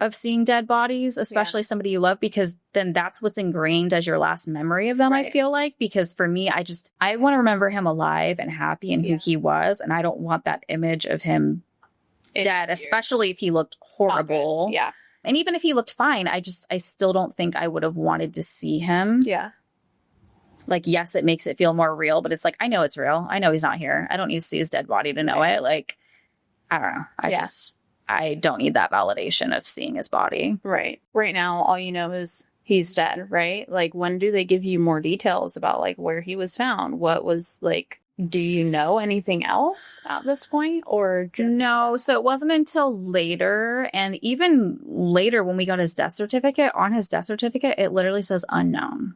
of seeing dead bodies, especially somebody you love, because then that's what's ingrained as your last memory of them, I feel like. Because for me, I want to remember him alive and happy and who he was. And I don't want that image of him dead, especially if he looked horrible. Yeah. And even if he looked fine, I still don't think I would have wanted to see him. Yeah. Like, yes, it makes it feel more real, but it's like, I know it's real. I know he's not here. I don't need to see his dead body to know it. Like, I don't know. I don't need that validation of seeing his body. Right. Right now, all you know is he's dead, right? Like, when do they give you more details about, like, where he was found? What was, like, do you know anything else at this point, or just... No, so it wasn't until later, and even later when we got his death certificate, on his death certificate, it literally says unknown.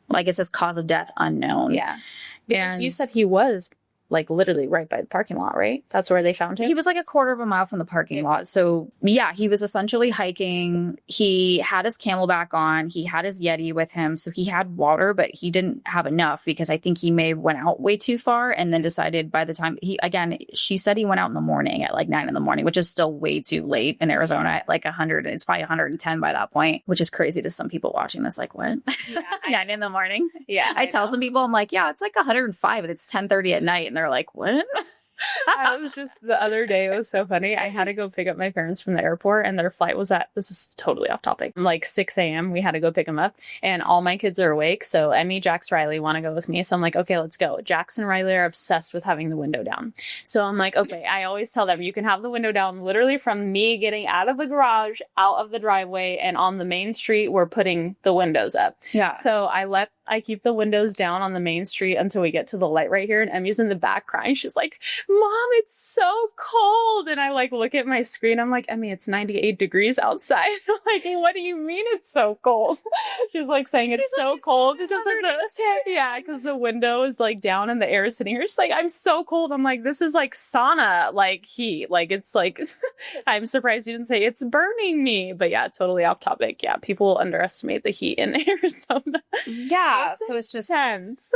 Like, it says cause of death unknown. Yeah. Because you said he was, like, literally right by the parking lot, right? That's where they found him? He was like a quarter of a mile from the parking lot. So, yeah, he was essentially hiking. He had his Camelback on. He had his Yeti with him. So he had water, but he didn't have enough because I think he may have went out way too far and then decided by the time she said he went out in the morning at like 9 a.m, which is still way too late in Arizona at like 100. It's probably 110 by that point, which is crazy to some people watching this. Like, what? Yeah, 9 a.m? Yeah. I tell some people, I'm like, yeah, it's like 105 and it's 10:30 at night. And they're like, what? I was just, the other day, it was so funny. I had to go pick up my parents from the airport, and their flight was this is totally off topic, like 6 a.m. We had to go pick them up, and all my kids are awake. So Emmy, Jax, Riley want to go with me. So I'm like, okay, let's go. Jax and Riley are obsessed with having the window down. So I'm like, okay, I always tell them you can have the window down literally from me getting out of the garage, out of the driveway, and on the main street, we're putting the windows up. Yeah. So I keep the windows down on the main street until we get to the light right here. And Emmy's in the back crying. She's like, Mom, it's so cold. And I like look at my screen. I'm like, Emmy, it's 98 degrees outside. I'm like, hey, what do you mean it's so cold? She's like saying it's so cold. It doesn't, yeah, because the window is like down and the air is hitting her. She's like, I'm so cold. I'm like, this is like sauna, like heat. Like, it's like, I'm surprised you didn't say it's burning me. But yeah, totally off topic. Yeah, people underestimate the heat in Arizona. Yeah. So it's just tense.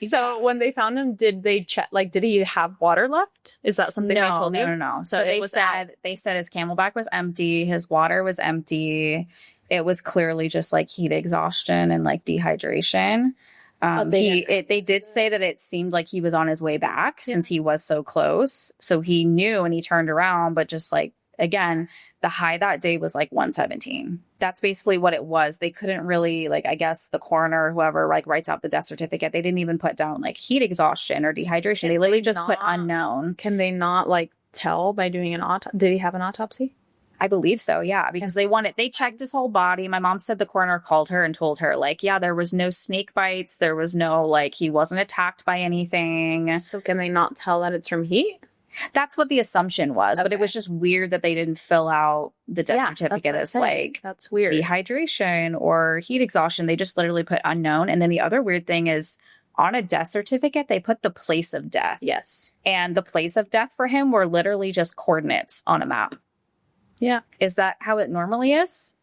So when they found him, did they check? Like, did he have water left? Is that something they told you? No. So they said his Camelback was empty, his water was empty. It was clearly just like heat exhaustion and like dehydration. They did say that it seemed like he was on his way back since he was so close. So he knew and he turned around, but just like, again, the high that day was like 117. That's basically what it was. They couldn't really, like, I guess the coroner or whoever like writes out the death certificate, they didn't even put down like heat exhaustion or dehydration. They literally just put unknown. Can they not like tell by doing an autopsy? Did he have an autopsy? I believe so, yeah, because they checked his whole body. My mom said the coroner called her and told her, like, yeah, there was no snake bites. There was no, like, he wasn't attacked by anything. So can they not tell that it's from heat? That's what the assumption was. Okay. But it was just weird that they didn't fill out the death certificate as, like, that's weird. Dehydration or heat exhaustion. They just literally put unknown. And then the other weird thing is, on a death certificate, they put the place of death. Yes. And the place of death for him were literally just coordinates on a map. Yeah. Is that how it normally is?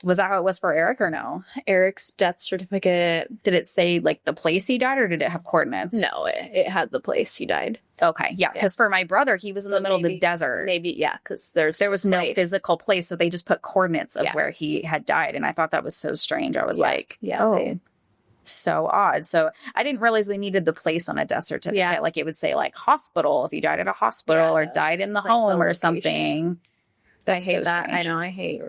Was that how it was for Eric or no? Eric's death certificate. Did it say like the place he died or did it have coordinates? No, it had the place he died. Okay. Yeah. Because for my brother, he was in the middle of the desert. Maybe. Yeah. Because there was no physical place. So they just put coordinates of where he had died. And I thought that was so strange. I was like, so odd. So I didn't realize they needed the place on a death certificate. Yeah. Like it would say like hospital if you died at a hospital or died in the home or something. I hate that. Strange. I know. I hate.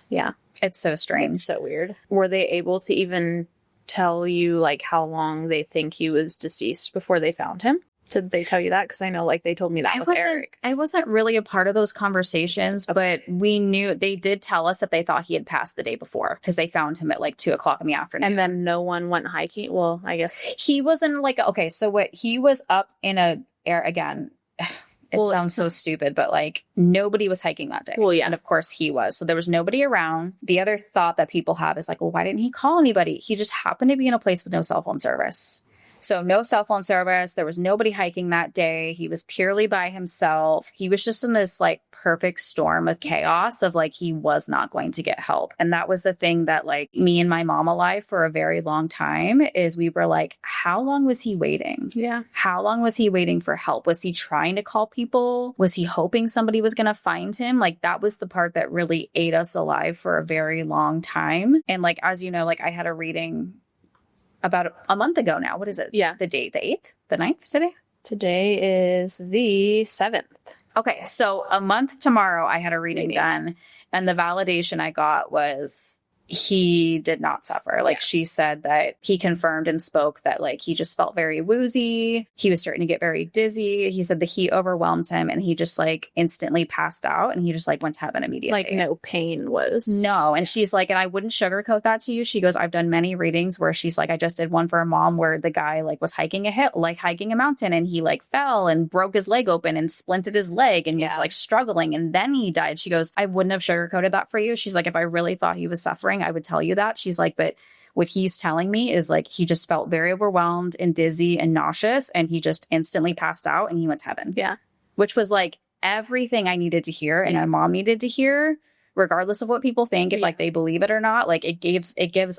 Yeah. It's so strange. It's so weird. Were they able to even tell you like how long they think he was deceased before they found him? Did they tell you that? Because I know like they told me that with Eric. I wasn't really a part of those conversations, but we knew they did tell us that they thought he had passed the day before because they found him at like 2:00 in the afternoon. And then no one went hiking. Well, I guess he wasn't like, okay, so what he was up in again. It sounds so stupid, but like nobody was hiking that day. Well, yeah. And of course he was. So there was nobody around. The other thought that people have is like, well, why didn't he call anybody? He just happened to be in a place with no cell phone service. So no cell phone service. There was nobody hiking that day. He was purely by himself. He was just in this like perfect storm of chaos of like, he was not going to get help. And that was the thing that like me and my mom alive for a very long time is we were like, how long was he waiting? Yeah. How long was he waiting for help? Was he trying to call people? Was he hoping somebody was going to find him? Like that was the part that really ate us alive for a very long time. And like, as you know, like I had a reading about a month ago now. What is it? Yeah. The date, the 8th, the 9th today? Today is the 7th. Okay. So a month tomorrow, I had a reading done. And the validation I got was he did not suffer. Like she said that he confirmed and spoke that like he just felt very woozy. He was starting to get very dizzy. He said the heat overwhelmed him and he just like instantly passed out and he just like went to heaven immediately. Like no pain was. No. And she's like, and I wouldn't sugarcoat that to you. She goes, I've done many readings where she's like, I just did one for a mom where the guy like was hiking a mountain and he like fell and broke his leg open and splinted his leg and was like struggling and then he died. She goes, I wouldn't have sugarcoated that for you. She's like, if I really thought he was suffering, I would tell you that. She's like, but what he's telling me is like, he just felt very overwhelmed and dizzy and nauseous and he just instantly passed out and he went to heaven. Yeah. Which was like everything I needed to hear and my mom needed to hear, regardless of what people think, if like they believe it or not. Like it gives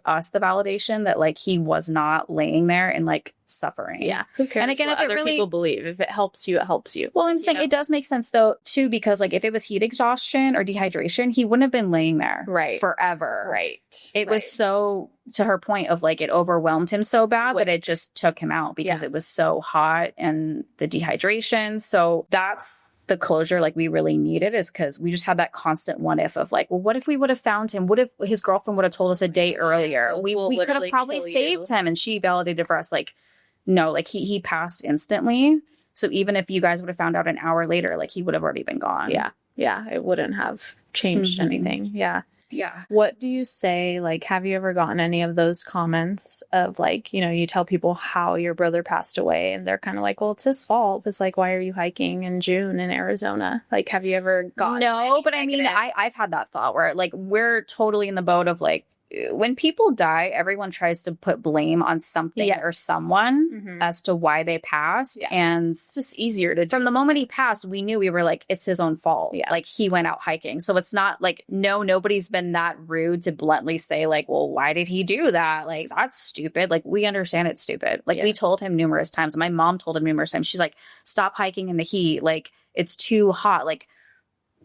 us the validation that like he was not laying there and like suffering. Yeah. Who cares? And again, what if it other really people believe, if it helps you, it helps you. Well, I'm saying it does make sense though too, because like if it was heat exhaustion or dehydration, he wouldn't have been laying there forever. Right. It was so, to her point of like it overwhelmed him so bad that it just took him out because it was so hot and the dehydration. So that's the closure like we really needed, is because we just had that constant what if of like, well, what if we would have found him? What if his girlfriend would have told us a day earlier? We could have probably saved him. And she validated for us like, no, like he passed instantly. So even if you guys would have found out an hour later, like he would have already been gone. Yeah. Yeah. It wouldn't have changed anything. Yeah. Yeah. What do you say? Like, have you ever gotten any of those comments of like, you know, you tell people how your brother passed away and they're kind of like, well, it's his fault. It's like, why are you hiking in June in Arizona? Like, have you ever gotten No, but I mean, I've had that thought where like we're totally in the boat of like, when people die, everyone tries to put blame on something or someone as to why they passed. Yeah. And it's just easier to from the moment he passed, we knew we were like, it's his own fault. Yeah. Like he went out hiking. So it's not like, nobody's been that rude to bluntly say like, well, why did he do that? Like, that's stupid. Like, we understand it's stupid. Like we told him numerous times. My mom told him numerous times. She's like, stop hiking in the heat. Like, it's too hot. Like,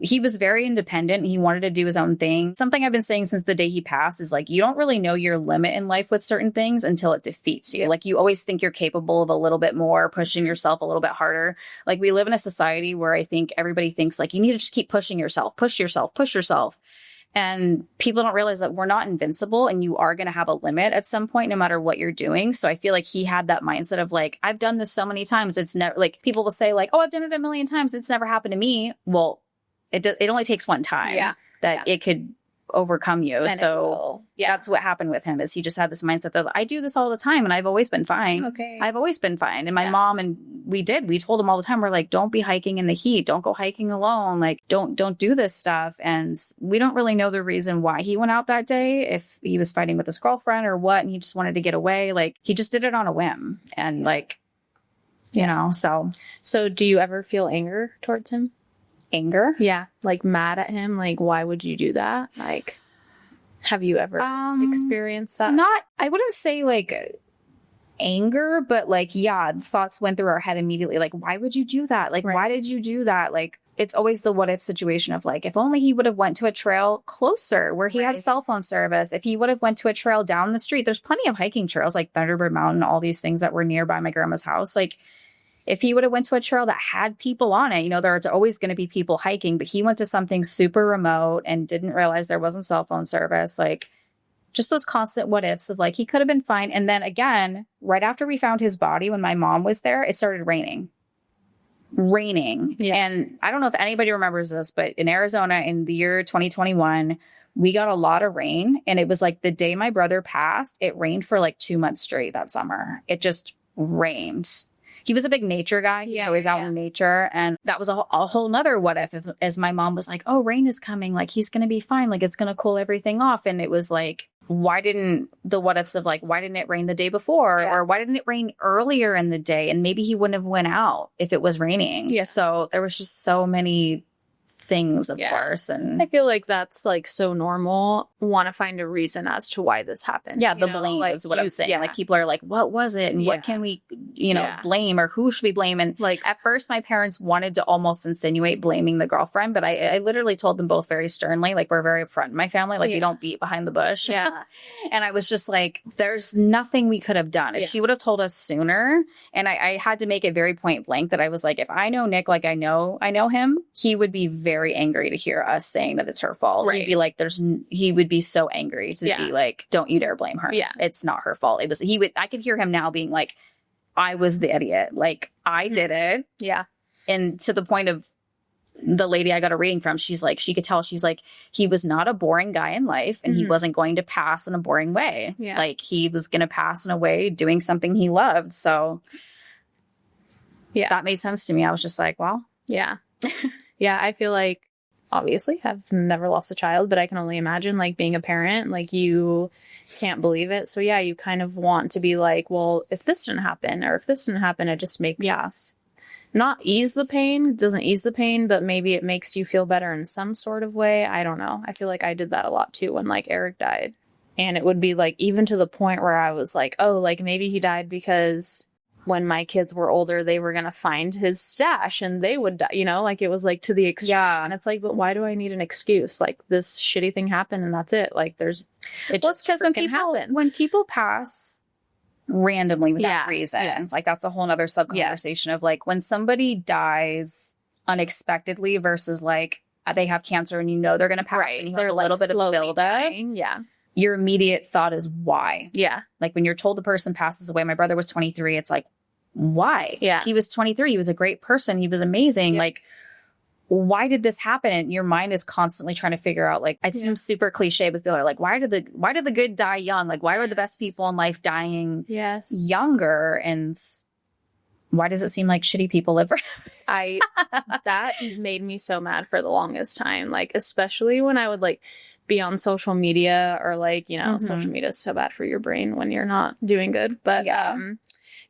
he was very independent. He wanted to do his own thing. Something I've been saying since the day he passed is like, you don't really know your limit in life with certain things until it defeats you. Like you always think you're capable of a little bit more, pushing yourself a little bit harder. Like we live in a society where I think everybody thinks like, you need to just keep pushing yourself, push yourself, push yourself. And people don't realize that we're not invincible and you are going to have a limit at some point, no matter what you're doing. So I feel like he had that mindset of like, I've done this so many times. It's never like people will say like, oh, I've done it a million times. It's never happened to me. Well, it only takes one time that it could overcome you. And so that's what happened with him is he just had this mindset that I do this all the time and I've always been fine. Okay. I've always been fine. And my mom and we told him all the time, we're like, don't be hiking in the heat. Don't go hiking alone. Like, don't do this stuff. And we don't really know the reason why he went out that day, if he was fighting with his girlfriend or what, and he just wanted to get away. Like he just did it on a whim. And like, you know, So do you ever feel anger towards him? Anger? Yeah. Like mad at him? Like, why would you do that? Like, have you ever experienced that? Not, I wouldn't say like anger, but like, yeah, thoughts went through our head immediately. Like, why would you do that? Like, why did you do that? Like, it's always the what if situation of like, if only he would have went to a trail closer where he had cell phone service. If he would have went to a trail down the street, there's plenty of hiking trails like Thunderbird Mountain, all these things that were nearby my grandma's house. Like, if he would have went to a trail that had people on it, you know, there's always going to be people hiking, but he went to something super remote and didn't realize there wasn't cell phone service. Like just those constant what ifs of like, he could have been fine. And then again, right after we found his body, when my mom was there, it started raining. Yeah. And I don't know if anybody remembers this, but in Arizona in the year 2021, we got a lot of rain. And it was like the day my brother passed, it rained for like 2 months straight that summer. It just rained. He was a big nature guy. He was always out in nature. And that was a whole nother what if, as my mom was like, oh, rain is coming. Like, he's going to be fine. Like, it's going to cool everything off. And it was like, why didn't the what ifs of like, why didn't it rain the day before? Or why didn't it rain earlier in the day? And maybe he wouldn't have went out if it was raining. Yeah. So there was just so many things, of course. And I feel like that's like so normal. Want to find a reason as to why this happened. Yeah, the blame like, is what I'm saying. Like people are like, what was it? And what can we, you know, blame, or who should we blame? And like at first my parents wanted to almost insinuate blaming the girlfriend, but I literally told them both very sternly, like we're very upfront in my family, like we don't beat behind the bush. Yeah. And I was just like, there's nothing we could have done. If she would have told us sooner, and I had to make it very point blank that I was like, if I know Nick like I know him, he would be very angry to hear us saying that it's her fault. He'd be like, he would be so angry to be like, don't you dare blame her. It's not her fault. I could hear him now being like, I was the idiot. Like I did it. Yeah. And to the point of the lady I got a reading from, she's like, she could tell, she's like, he was not a boring guy in life and he wasn't going to pass in a boring way. Yeah. Like he was going to pass in a way doing something he loved. So that made sense to me. I was just like, well, yeah. Yeah, I feel like, obviously, I've never lost a child, but I can only imagine, like, being a parent, like, you can't believe it. So, yeah, you kind of want to be like, well, if this didn't happen, or if this didn't happen, it just makes, not ease the pain, it doesn't ease the pain, but maybe it makes you feel better in some sort of way. I don't know. I feel like I did that a lot, too, when, like, Eric died. And it would be, like, even to the point where I was like, oh, like, maybe he died because when my kids were older, they were going to find his stash and they would die, you know, like it was like to the extreme. Yeah. And it's like, but why do I need an excuse? Like this shitty thing happened and that's it. Like it's because when people pass randomly without reason, like that's a whole nother sub conversation of like when somebody dies unexpectedly versus like they have cancer and you know they're going to pass and you have a little bit of buildup. Yeah. Your immediate thought is why? Yeah. Like when you're told the person passes away, my brother was 23. It's like, why? Yeah. He was 23. He was a great person. He was amazing. Yeah. Like, why did this happen? And your mind is constantly trying to figure out, like, it seems super cliche, but people are like, why do the good die young? Like, why are the best people in life dying younger? And why does it seem like shitty people live forever? That made me so mad for the longest time. Like, especially when I would like be on social media or like, you know, social media is so bad for your brain when you're not doing good. But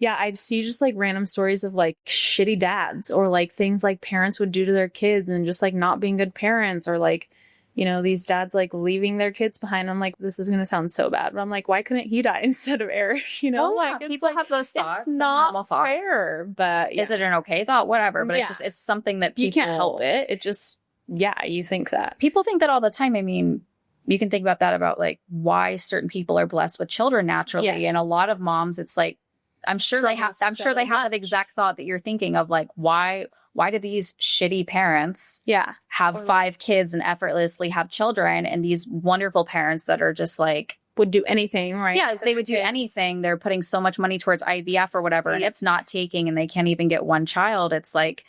I'd see just like random stories of like shitty dads or like things like parents would do to their kids and just like not being good parents or like, you know, these dads like leaving their kids behind. I'm like, this is going to sound so bad, but I'm like, why couldn't he die instead of Eric? You know, like people have those thoughts. It's not fair, but is it an okay thought? Whatever. But it's something that people you can't help it. It just yeah, you think that. People think that all the time. I mean, you can think about that, about like why certain people are blessed with children naturally. Yes. And a lot of moms, it's like, I'm sure they have that exact thought that you're thinking of, like, why do these shitty parents have 5 kids and effortlessly have children, and these wonderful parents that are just like, would do anything, right? Yeah, they would do anything. They're putting so much money towards IVF or whatever, and it's not taking, and they can't even get one child. It's like,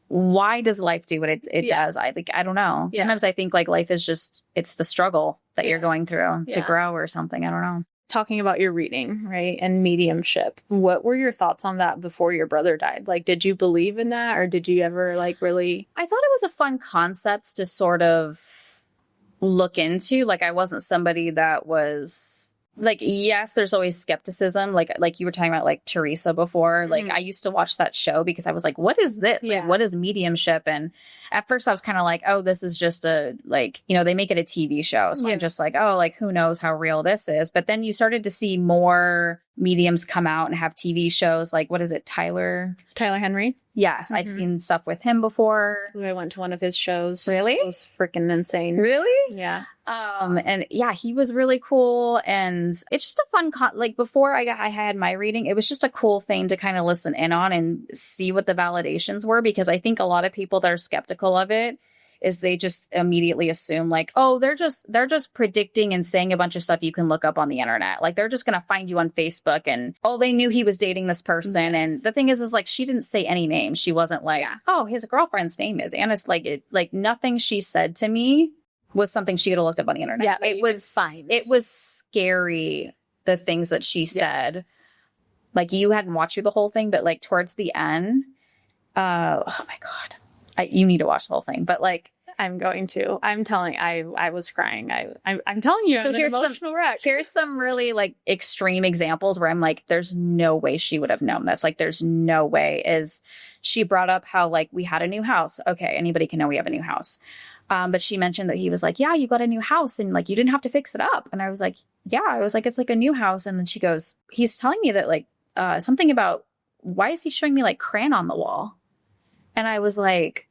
why does life do what it does? I don't know. Yeah. Sometimes I think like life is just, it's the struggle that you're going through to grow or something. I don't know. Talking about your reading, right, and mediumship, what were your thoughts on that before your brother died? Like, did you believe in that, or did you ever like really? I thought it was a fun concept to sort of look into. Like, I wasn't somebody that was like, yes, there's always skepticism. Like you were talking about like Teresa before. Like, I used to watch that show because I was like, what is this? Like, what is mediumship? And at first I was kind of like, oh, this is just a, like, you know, they make it a TV show. So I'm just like, oh, like, who knows how real this is? But then you started to see more mediums come out and have TV shows. Like, what is it? Tyler Henry? Yes. I've seen stuff with him before. I went to one of his shows. Really? It was freaking insane. Really? Yeah. And yeah, he was really cool. And it's just a fun, like before I had my reading, it was just a cool thing to kind of listen in on and see what the validations were. Because I think a lot of people that are skeptical of it is they just immediately assume like, oh, they're just predicting and saying a bunch of stuff you can look up on the internet. Like, they're just going to find you on Facebook and, oh, they knew he was dating this person. And the thing is like, she didn't say any names. She wasn't like, oh, his girlfriend's name is Anna's. Like nothing she said to me was something she could have looked up on the internet. Yeah, it was fine. It was scary, the things that she said. Like, you hadn't watched through the whole thing, but like towards the end, oh my God, you need to watch the whole thing. But like, I'm going to. I'm telling. I was crying. I'm telling you. So I'm here's an emotional wreck. Here's some really like extreme examples where I'm like, there's no way she would have known this. Like, there's no way. Is she brought up how like we had a new house? Okay, anybody can know we have a new house. But she mentioned that he was like, yeah, you got a new house and like you didn't have to fix it up. And I was like, yeah. I was like, it's like a new house. And then she goes, he's telling me that like something about, why is he showing me like crayon on the wall? And I was like,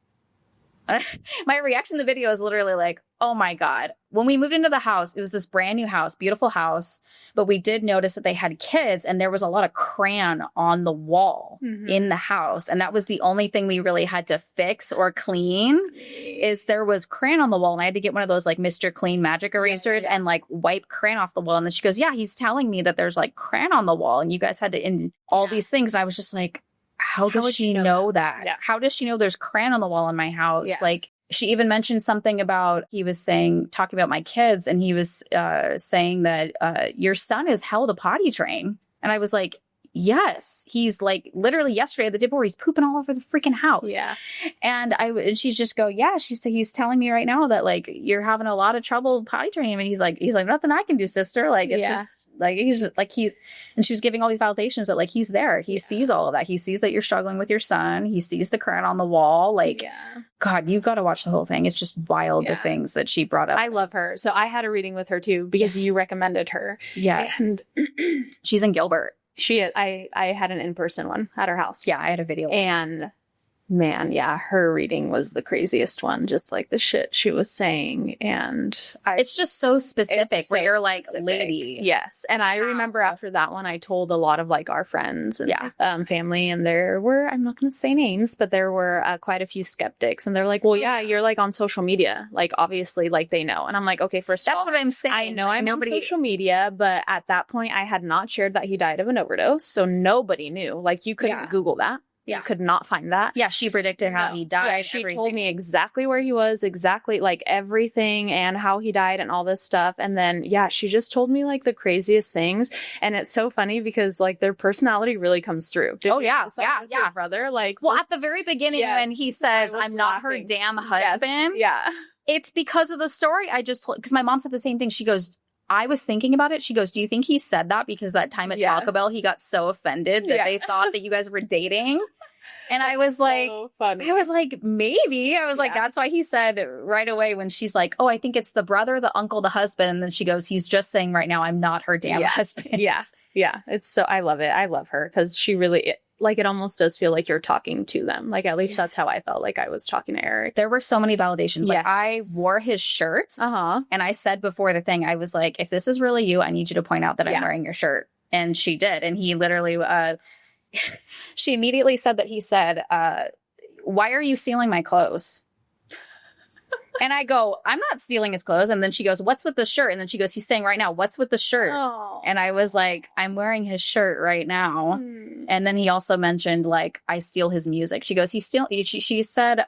my reaction to the video is literally like, oh my God. When we moved into the house, it was this brand new house, beautiful house. But we did notice that they had kids and there was a lot of crayon on the wall in the house. And that was the only thing we really had to fix or clean, is there was crayon on the wall. And I had to get one of those like Mr. Clean magic erasers and like wipe crayon off the wall. And then she goes, yeah, he's telling me that there's like crayon on the wall and you guys had to in all these things. And I was just like, how does she know that? Yeah. How does she know there's crayon on the wall in my house? Yeah. Like, she even mentioned something about, he was talking about my kids, and he was saying that your son is held a potty train. And I was like, yes, he's like literally yesterday, the day before, he's pooping all over the freaking house. Yeah. And she's just go, yeah, he's telling me right now that like you're having a lot of trouble potty training. And he's like, nothing I can do, sister. Like, it's just like, he's just like, and she was giving all these validations that like, he's there. He sees all of that. He sees that you're struggling with your son. He sees the crayon on the wall. Like, God, you've got to watch the whole thing. It's just wild, the things that she brought up. I love her. So I had a reading with her too, because you recommended her. Yes. And she's in Gilbert. She is. I had an in-person one at her house. Yeah, I had a video. And man, yeah, her reading was the craziest one. Just like the shit she was saying. And it's just so specific where you're like, lady. Yes. And I remember after that one, I told a lot of like our friends and family, and there were, I'm not going to say names, but there were quite a few skeptics. And they're like, well, yeah, you're like on social media. Like, obviously, like they know. And I'm like, okay, first of all, that's what I'm saying. I know I'm on social media, but at that point, I had not shared that he died of an overdose. So nobody knew. Like, you couldn't Google that. Yeah. You could not find that. Yeah, she predicted how he died. Yeah, she told me exactly where he was, exactly like everything and how he died and all this stuff. And then, she just told me like the craziest things. And it's so funny because like their personality really comes through. Yeah. Brother, like, well, at the very beginning when he says, I'm not her damn husband. Yes, it's because of the story I just told, because my mom said the same thing. She goes, I was thinking about it. She goes, do you think he said that because that time at Taco Bell, he got so offended that they thought that you guys were dating? And I was like, funny. I was like, maybe. I was like, that's why he said right away when she's like, oh, I think it's the brother, the uncle, the husband. And then she goes, he's just saying right now, I'm not her damn husband. Yeah. It's so, I love it. I love her because she really, like it almost does feel like you're talking to them. Like at least that's how I felt like I was talking to Eric. There were so many validations. Like I wore his shirts and I said before the thing, I was like, if this is really you, I need you to point out that I'm wearing your shirt. And she did. And he literally, she immediately said that he said, why are you stealing my clothes? And I go, I'm not stealing his clothes. And then she goes, what's with the shirt? And then she goes, he's saying right now, what's with the shirt? Oh. And I was like, I'm wearing his shirt right now. And then he also mentioned, like, I steal his music. She goes, she said,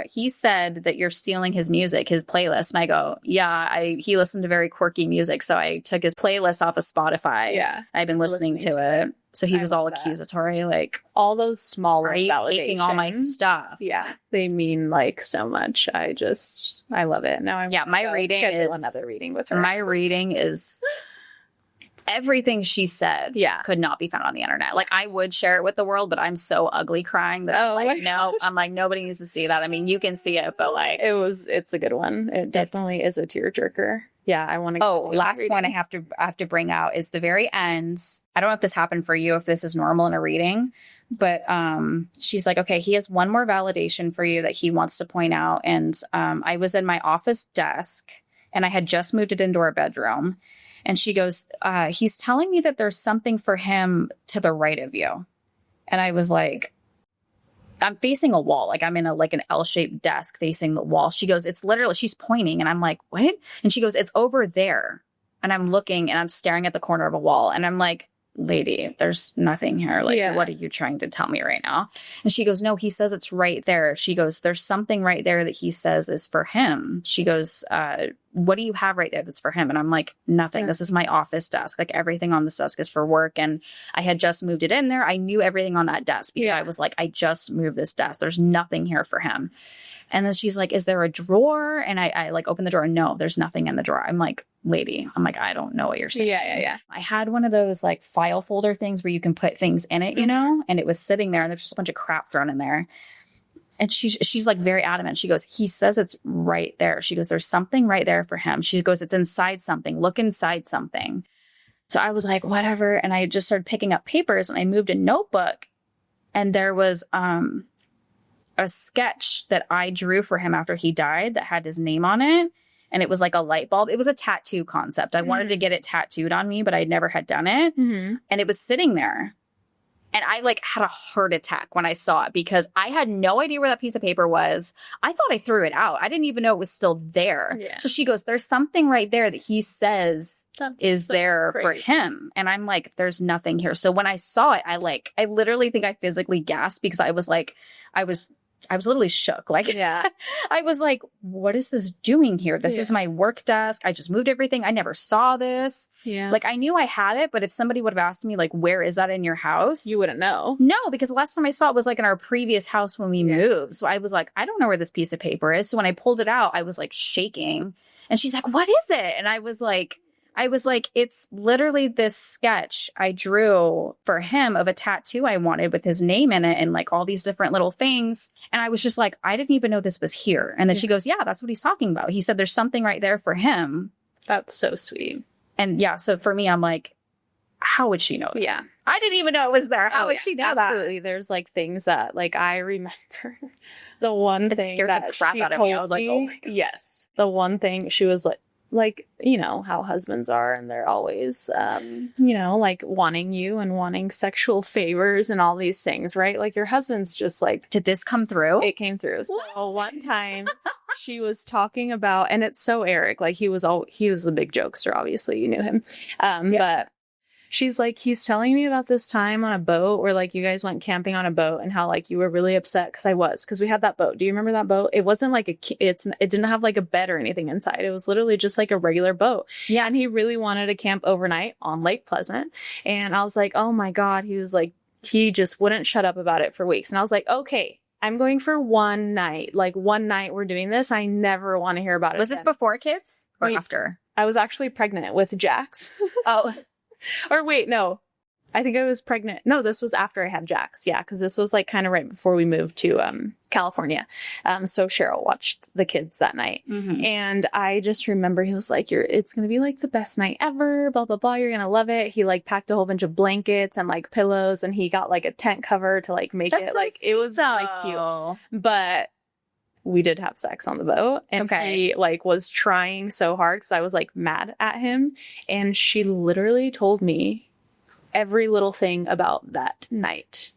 he said that you're stealing his music, his playlist. And I go, yeah, he listened to very quirky music. So I took his playlist off of Spotify. Yeah. I've been listening to it. So he was all accusatory, like, all those small validations. Taking all my stuff. Yeah, they mean like so much. I love it. Now I'm my reading is another reading with her. My reading is everything she said. Could not be found on the internet. Like I would share it with the world, but I'm so ugly crying that I'm like nobody needs to see that. I mean, you can see it, but like it's a good one. It definitely is a tearjerker. Yeah, I want to. Oh, last point I have to bring out is the very end. I don't know if this happened for you, if this is normal in a reading, but she's like, okay, he has one more validation for you that he wants to point out. And I was in my office desk and I had just moved it into our bedroom. And she goes, he's telling me that there's something for him to the right of you. And I was like, I'm facing a wall. Like I'm in an L-shaped desk facing the wall. She goes, it's literally, she's pointing and I'm like, what? And she goes, it's over there. And I'm looking and I'm staring at the corner of a wall. And I'm like, lady, there's nothing here. Like, what are you trying to tell me right now? And she goes, no, he says it's right there. She goes, there's something right there that he says is for him. She goes, what do you have right there that's for him? And I'm like, nothing. This is my office desk. Like everything on this desk is for work. And I had just moved it in there. I knew everything on that desk because I was like, I just moved this desk. There's nothing here for him. And then she's like, is there a drawer? And I like open the drawer. No, there's nothing in the drawer. I'm like, lady, I don't know what you're saying. Yeah. I had one of those like file folder things where you can put things in it, you know, and it was sitting there and there's just a bunch of crap thrown in there. And she's like very adamant. She goes, he says it's right there. She goes, there's something right there for him. She goes, it's inside something. Look inside something. So I was like, whatever. And I just started picking up papers and I moved a notebook and there was a sketch that I drew for him after he died that had his name on it. And it was like a light bulb. It was a tattoo concept. I wanted to get it tattooed on me, but I never had done it. And it was sitting there. And I like had a heart attack when I saw it because I had no idea where that piece of paper was. I thought I threw it out. I didn't even know it was still there. Yeah. So she goes, there's something right there that he says is so there crazy for him. And I'm like, there's nothing here. So when I saw it, I literally think I physically gasped because I was literally shook. Like, I was like, what is this doing here? This is my work desk. I just moved everything. I never saw this. Yeah. Like, I knew I had it, but if somebody would have asked me, like, where is that in your house? You wouldn't know. No, because the last time I saw it was like in our previous house when we moved. So I was like, I don't know where this piece of paper is. So when I pulled it out, I was like shaking. And she's like, what is it? And I was like, it's literally this sketch I drew for him of a tattoo I wanted with his name in it and like all these different little things. And I was just like, I didn't even know this was here. And then she goes, yeah, that's what he's talking about. He said there's something right there for him. That's so sweet. And so for me, I'm like, how would she know that? Yeah. I didn't even know it was there. How would she know that? Absolutely. There's like things that like I remember the one thing scared that the crap out of me. I was like, oh my God. Yes. The one thing she was like, you know, how husbands are and they're always, you know, like wanting you and wanting sexual favors and all these things, right? Like your husband's just like, did this come through? It came through. What? So one time she was talking about, and it's so Eric, like he was a big jokester, obviously you knew him. But she's like, he's telling me about this time on a boat where like you guys went camping on a boat and how like you were really upset because we had that boat. Do you remember that boat? It wasn't like it didn't have like a bed or anything inside. It was literally just like a regular boat. Yeah. And he really wanted to camp overnight on Lake Pleasant. And I was like, oh my God. He was like, he just wouldn't shut up about it for weeks. And I was like, okay, I'm going for one night. Like one night we're doing this. I never want to hear about it. Was this before kids or after? I was actually pregnant with Jax. Oh. Or wait, no. I think I was pregnant. No, this was after I had Jax. Yeah, because this was like kind of right before we moved to California. So Cheryl watched the kids that night. Mm-hmm. And I just remember he was like, it's going to be like the best night ever, blah, blah, blah. You're going to love it. He like packed a whole bunch of blankets and like pillows, and he got like a tent cover to like make it like, it was really cute. But we did have sex on the boat, and he like was trying so hard because I was like mad at him. And she literally told me every little thing about that night,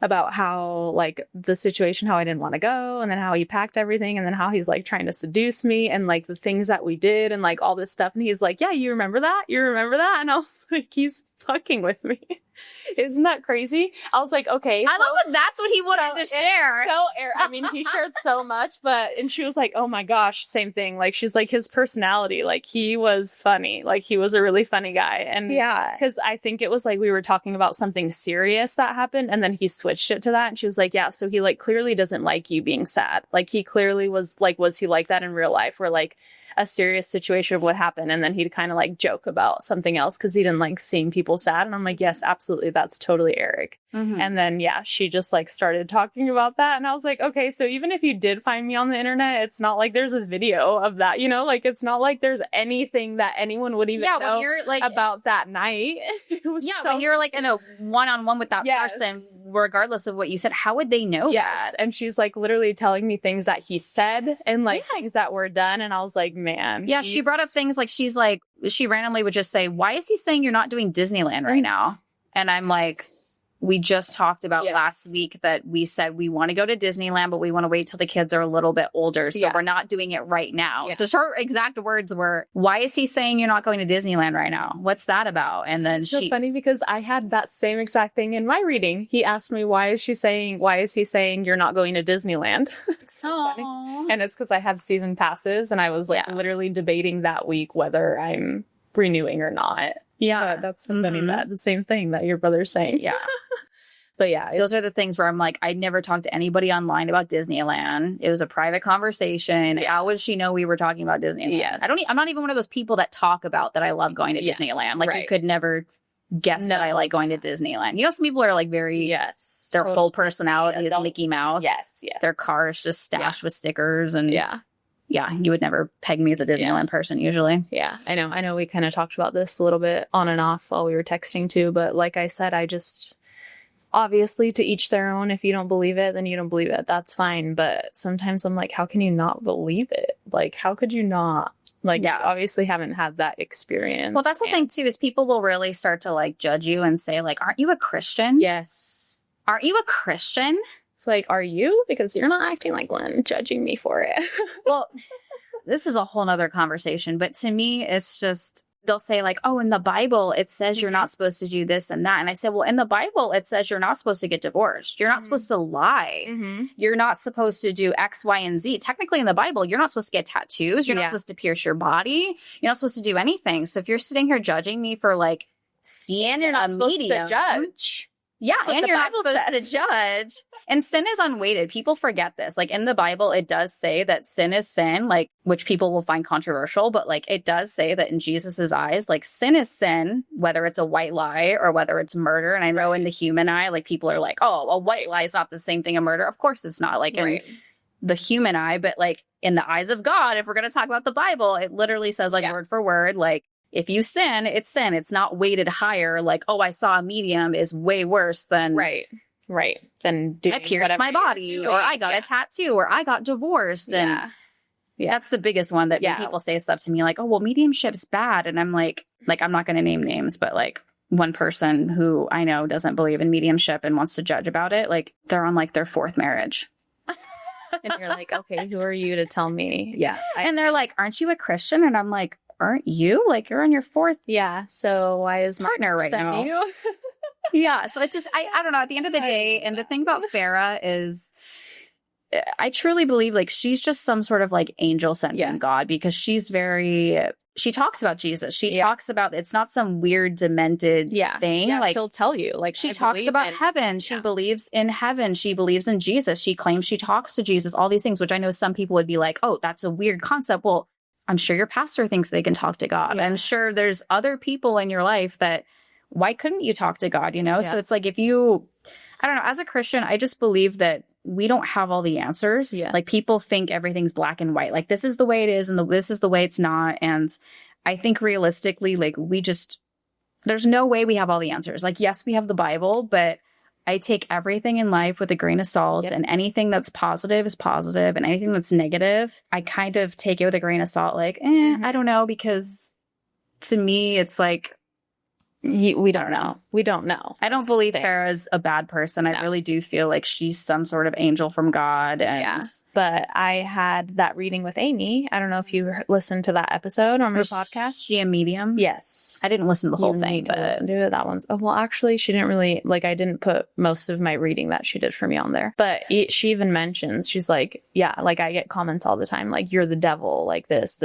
about how like the situation, how I didn't want to go, and then how he packed everything, and then how he's like trying to seduce me, and like the things that we did, and like all this stuff. And he's like, yeah, you remember that? You remember that? And I was like, he's fucking with me. Isn't that crazy? I was like, okay. I love that that's what he wanted to share. I mean, he shared so much, and she was like, oh my gosh, same thing. Like, she's like, his personality, like he was funny. Like he was a really funny guy. And yeah, because I think it was like, we were talking about something serious that happened, and then he switched it to that. And she was like, yeah, so he like clearly doesn't like you being sad. Like he clearly was he like that in real life, where like a serious situation would happen, and then he'd kind of like joke about something else because he didn't like seeing people sad. And I'm like, yes, absolutely, that's totally Eric. Mm-hmm. And then she just like started talking about that, and I was like, okay, so even if you did find me on the internet, it's not like there's a video of that, like it's not like there's anything that anyone would even know when you're like about that night. It was when you're like in a one-on-one with that person, regardless of what you said, how would they know that? And she's like literally telling me things that he said and like things that were done, and I was like, man. Yeah, she brought up things like she randomly would just say, why is he saying you're not doing Disneyland right now? And I'm like, we just talked about last week that we said we want to go to Disneyland, but we want to wait till the kids are a little bit older. So we're not doing it right now. Yeah. So her exact words were, why is he saying you're not going to Disneyland right now? What's that about? And then it's so funny because I had that same exact thing in my reading. He asked me, why is he saying you're not going to Disneyland? It's so funny. And it's because I have season passes, and I was like literally debating that week whether I'm renewing or not. Yeah, that's funny. That the same thing that your brother's saying. Yeah. But yeah, those are the things where I'm like, I'd never talked to anybody online about Disneyland. It was a private conversation. Yeah. How would she know we were talking about Disneyland? Yeah. I'm not even one of those people that talk about that I love going to Disneyland. Like you could never guess that I like going to Disneyland. Some people are like very, their whole personality is Mickey Mouse. Yes. Their car is just stashed with stickers and you would never peg me as a Disneyland person usually. Yeah, I know we kind of talked about this a little bit on and off while we were texting too, but like I said, I just, obviously to each their own. If you don't believe it, then you don't believe it. That's fine. But sometimes I'm like, how can you not believe it? Like, how could you not? Like, you obviously haven't had that experience. Well, that's the thing too, is people will really start to like judge you and say like, aren't you a Christian? Yes. Aren't you a Christian? It's like, are you? Because you're not acting like one, judging me for it. Well, this is a whole nother conversation. But to me, it's just, they'll say like, oh, in the Bible, it says you're not supposed to do this and that. And I say, well, in the Bible, it says you're not supposed to get divorced. You're not supposed to lie. You're not supposed to do X, Y, and Z. Technically in the Bible, you're not supposed to get tattoos. You're not supposed to pierce your body. You're not supposed to do anything. So if you're sitting here judging me for like seeing you're not supposed medium, to judge. Yeah, and you're not supposed to judge. And sin is unweighted. People forget this. Like in the Bible, it does say that sin is sin, like, which people will find controversial, but like it does say that in Jesus's eyes, like sin is sin, whether it's a white lie or whether it's murder. And I know in the human eye, like people are like, oh, a white lie is not the same thing as murder. Of course it's not, like in the human eye, but like in the eyes of God, if we're going to talk about the Bible, it literally says like word for word, like, if you sin, it's sin. It's not weighted higher. Like, oh, I saw a medium is way worse than Then I pierced my body, or I got a tattoo, or I got divorced. And that's the biggest one that when people say stuff to me like, oh, well, mediumship's bad. And I'm like, I'm not going to name names, but like one person who I know doesn't believe in mediumship and wants to judge about it, like they're on like their fourth marriage. And you're like, okay, who are you to tell me? Yeah. And they're like, aren't you a Christian? And I'm like, aren't you? Like, you're on your fourth. Yeah. So why is my partner right now? Yeah. So it just, I don't know. At the end of the day, and the thing about Farrah is, I truly believe like she's just some sort of like angel sent from God, because she talks about Jesus. She talks about, it's not some weird demented thing. Yeah, like she'll tell you, like she talks about heaven. She believes in heaven. She believes in Jesus. She claims she talks to Jesus, all these things, which I know some people would be like, oh, that's a weird concept. Well, I'm sure your pastor thinks they can talk to God. I'm sure there's other people in your life that why couldn't you talk to God, you know? Yeah. So it's like, if you, I don't know, as a Christian, I just believe that we don't have all the answers. Yes. Like, people think everything's black and white. Like, this is the way it is and this is the way it's not. And I think realistically, like, there's no way we have all the answers. Like, yes, we have the Bible, but I take everything in life with a grain of salt. Yep. And anything that's positive is positive, and anything that's negative, I kind of take it with a grain of salt. Like, I don't know, because to me, it's like, we don't know. We don't know. I don't believe Farrah's a bad person. I really do feel like she's some sort of angel from God. And But I had that reading with Amy. I don't know if you listened to that episode on my podcast. She a medium? Yes. I didn't listen to the whole thing, but listen to it. That one's, well, actually, she didn't really, like, I didn't put most of my reading that she did for me on there. But she even mentions, she's like, yeah, like, I get comments all the time, like, you're the devil, like this,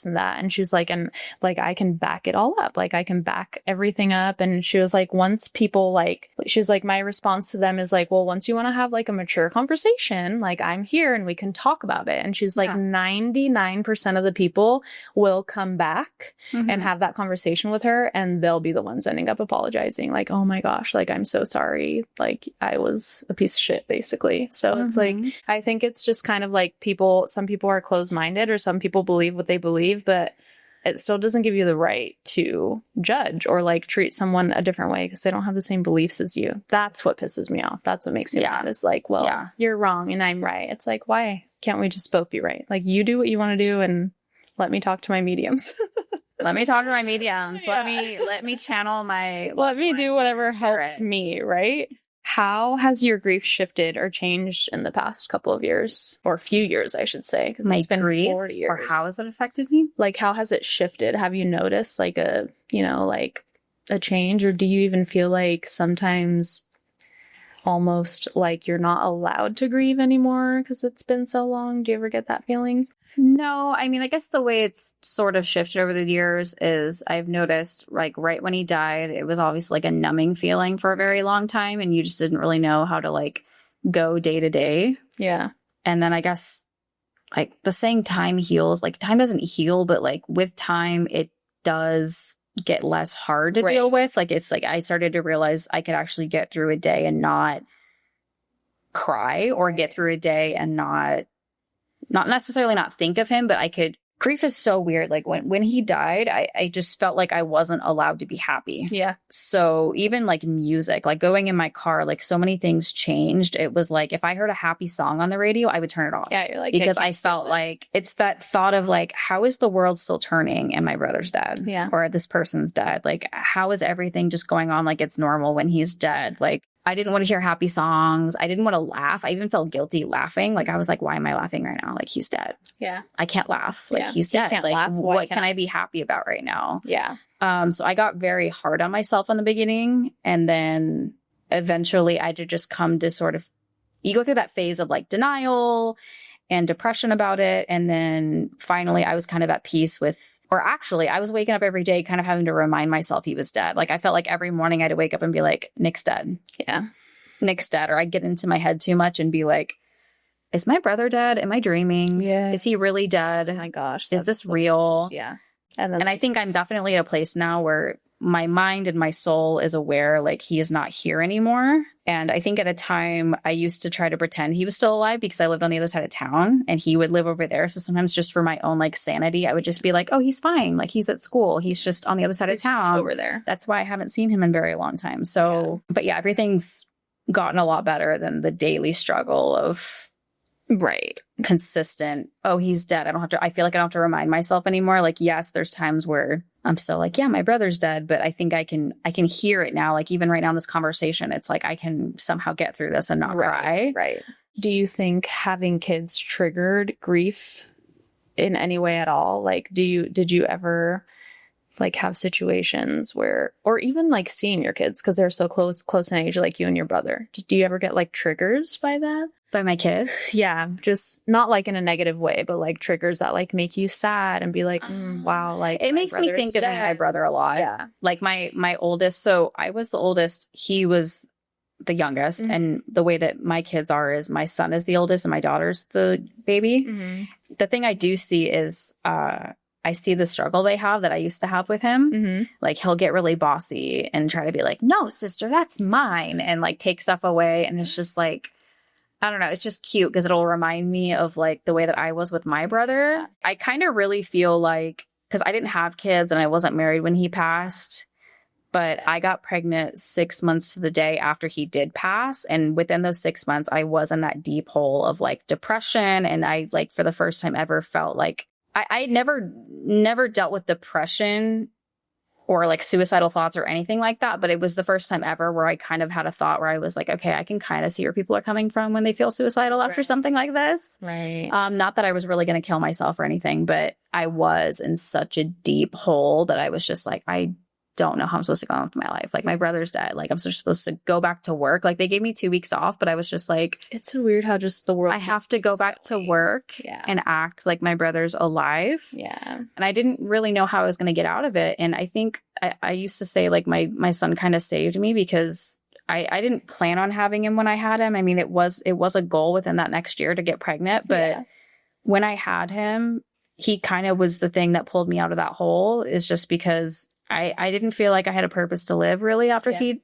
and that. And she's like, and like, I can back it all up. Like, I can back everything up. And she was like, once people like, she's like, my response to them is like, well, once you want to have like a mature conversation, like, I'm here and we can talk about it. And she's like, 99% of the people will come back and have that conversation with her, and they'll be the ones ending up apologizing. Like, oh my gosh, like, I'm so sorry. Like, I was a piece of shit, basically. So it's like, I think it's just kind of like some people are closed-minded, or some people believe what they believe, but it still doesn't give you the right to judge or like treat someone a different way because they don't have the same beliefs as you. That's what pisses me off. That's what makes me mad. Is like, well, you're wrong and I'm right. It's like, why can't we just both be right? Like, you do what you want to do and let me talk to my mediums. Let me talk to my mediums. Let me channel my. Let me do whatever helps me, right? How has your grief shifted or changed in the past couple of years, or few years, I should say? My it's been grief, 40 years. or how has it affected me? Like, how has it shifted? Have you noticed like like a change, or do you even feel like sometimes almost like you're not allowed to grieve anymore because it's been so long? Do you ever get that feeling? No, I mean, I guess the way it's sort of shifted over the years is I've noticed, like, right when he died, it was obviously like a numbing feeling for a very long time, and you just didn't really know how to like go day to day. Yeah. And then I guess, like, the saying time heals, like, time doesn't heal, but like with time, it does get less hard to deal with. Like, it's like I started to realize I could actually get through a day and not cry, or get through a day and not necessarily not think of him, but I could. Grief is so weird. Like, when he died, I just felt like I wasn't allowed to be happy. Yeah. So even like music, like going in my car, like so many things changed. It was like, if I heard a happy song on the radio, I would turn it off. Yeah, you're like, because I felt like it's that thought of like, how is the world still turning and my brother's dead? Yeah. Or this person's dead. Like, how is everything just going on like it's normal when he's dead? Like, I didn't want to hear happy songs. I didn't want to laugh. I even felt guilty laughing. Like, I was like, why am I laughing right now? Like, he's dead. Yeah. I can't laugh. Like, he's dead. Can't like, laugh. what can I be happy about right now? Yeah. So I got very hard on myself in the beginning. And then eventually I did just come to sort of, you go through that phase of like denial and depression about it. And then finally I was kind of at peace with, or actually I was waking up every day kind of having to remind myself he was dead. Like, I felt like every morning I had to wake up and be like, Nick's dead. Yeah. Nick's dead. Or I'd get into my head too much and be like, is my brother dead? Am I dreaming? Yeah. Is he really dead? Oh my gosh. Is this real? Yeah. And I think I'm definitely at a place now where my mind and my soul is aware, like, he is not here anymore. And I think at a time I used to try to pretend he was still alive because I lived on the other side of town and he would live over there. So sometimes just for my own like sanity, I would just be like, oh, he's fine. Like, he's at school. He's just on the other side of town over there. That's why I haven't seen him in a very long time. So, but yeah, everything's gotten a lot better than the daily struggle of consistent, oh, he's dead. I feel like I don't have to remind myself anymore. Like, yes, there's times where I'm still like, yeah, my brother's dead, but I think I can hear it now. Like, even right now in this conversation, it's like I can somehow get through this and not cry. Right. Do you think having kids triggered grief in any way at all? Like, did you ever like have situations where, or even like seeing your kids because they're so close in age, like you and your brother, do you ever get like triggers by that? By my kids? Yeah, just not like in a negative way, but like triggers that like make you sad and be like, wow, like it makes me think of my brother a lot. Yeah, like my oldest. So I was the oldest. He was the youngest, and the way that my kids are is my son is the oldest and my daughter's the baby. The thing I do see is I see the struggle they have that I used to have with him. Mm-hmm. Like he'll get really bossy and try to be like, no, sister, that's mine. And like take stuff away. And it's just like, I don't know. It's just cute because it'll remind me of like the way that I was with my brother. I kind of really feel like, because I didn't have kids and I wasn't married when he passed, but I got pregnant 6 months to the day after he did pass. And within those 6 months, I was in that deep hole of like depression. And I like for the first time ever felt like I never dealt with depression or like suicidal thoughts or anything like that. But it was the first time ever where I kind of had a thought where I was like, okay, I can kind of see where people are coming from when they feel suicidal after something like this. Right. Not that I was really going to kill myself or anything, but I was in such a deep hole that I was just like, I don't know how I'm supposed to go on with my life. Like my brother's dead. Like I'm supposed to go back to work. Like they gave me 2 weeks off, but I was just like, it's so weird how just the world. I have to go back to work and act like my brother's alive. Yeah. And I didn't really know how I was going to get out of it. And I think I used to say like my son kind of saved me because I didn't plan on having him when I had him. I mean, it was a goal within that next year to get pregnant. But when I had him, he kind of was the thing that pulled me out of that hole, is just because I didn't feel like I had a purpose to live really after he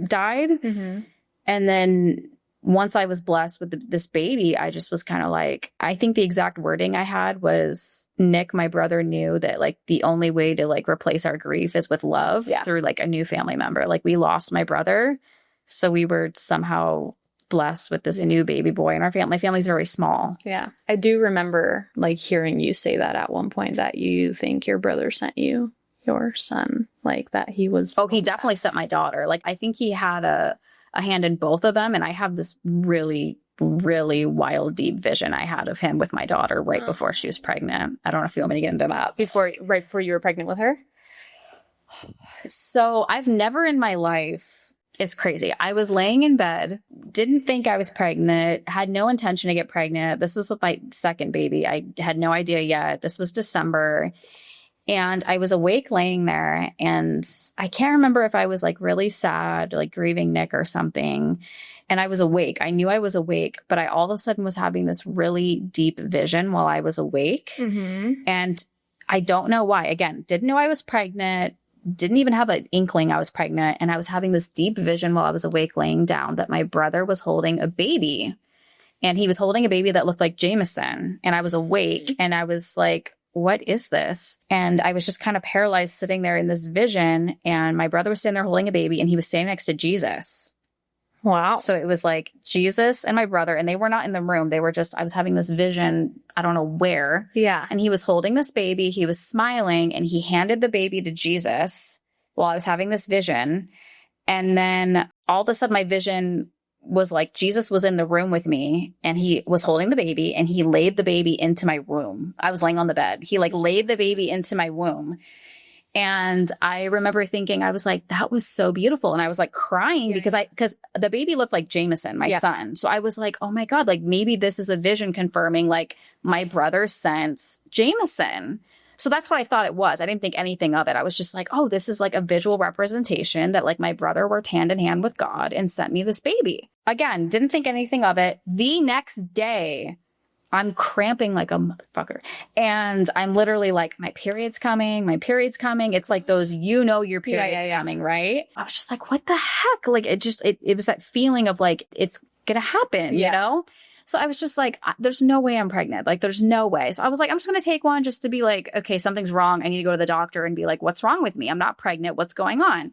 died. Mm-hmm. And then once I was blessed with this baby, I just was kind of like, I think the exact wording I had was, Nick, my brother, knew that like the only way to like replace our grief is with love through like a new family member. Like we lost my brother. So we were somehow blessed with this new baby boy, and my family's very small. Yeah. I do remember like hearing you say that at one point, that you think your brother sent you your son, like that he was. Oh, he definitely sent my daughter. Like I think he had a hand in both of them. And I have this really, really wild, deep vision I had of him with my daughter right before she was pregnant. I don't know if you want me to get into that. Right before you were pregnant with her? So I've never in my life, it's crazy. I was laying in bed, didn't think I was pregnant, had no intention to get pregnant. This was with my second baby. I had no idea yet. This was December. And I was awake laying there, and I can't remember if I was like really sad, like grieving Nick or something. And I was awake. I knew I was awake, but I all of a sudden was having this really deep vision while I was awake. Mm-hmm. And I don't know why. Again, didn't know I was pregnant, didn't even have an inkling I was pregnant. And I was having this deep vision while I was awake laying down that my brother was holding a baby. And he was holding a baby that looked like Jameson. And I was awake and I was like, what is this? And I was just kind of paralyzed sitting there in this vision. And my brother was standing there holding a baby, and he was standing next to Jesus. Wow. So it was like Jesus and my brother, and they were not in the room. They were just, I was having this vision, I don't know where. Yeah. And he was holding this baby. He was smiling, and he handed the baby to Jesus while I was having this vision. And then all of a sudden my vision was like Jesus was in the room with me, and he was holding the baby, and he laid the baby into my womb. I was laying on the bed. He like laid the baby into my womb. And I remember thinking, I was like, that was so beautiful. And I was like crying because the baby looked like Jameson, my son. So I was like, oh my God, like maybe this is a vision confirming like my brother sent Jameson. So that's what I thought it was. I didn't think anything of it. I was just like, oh, this is like a visual representation that like my brother worked hand in hand with God and sent me this baby. Again, didn't think anything of it. The next day, I'm cramping like a motherfucker. And I'm literally like, my period's coming. It's like those, your period's coming, right? I was just like, what the heck? Like it was that feeling of like, it's going to happen, you know? So I was just like, there's no way I'm pregnant. Like, there's no way. So I was like, I'm just going to take one just to be like, okay, something's wrong. I need to go to the doctor and be like, what's wrong with me? I'm not pregnant. What's going on?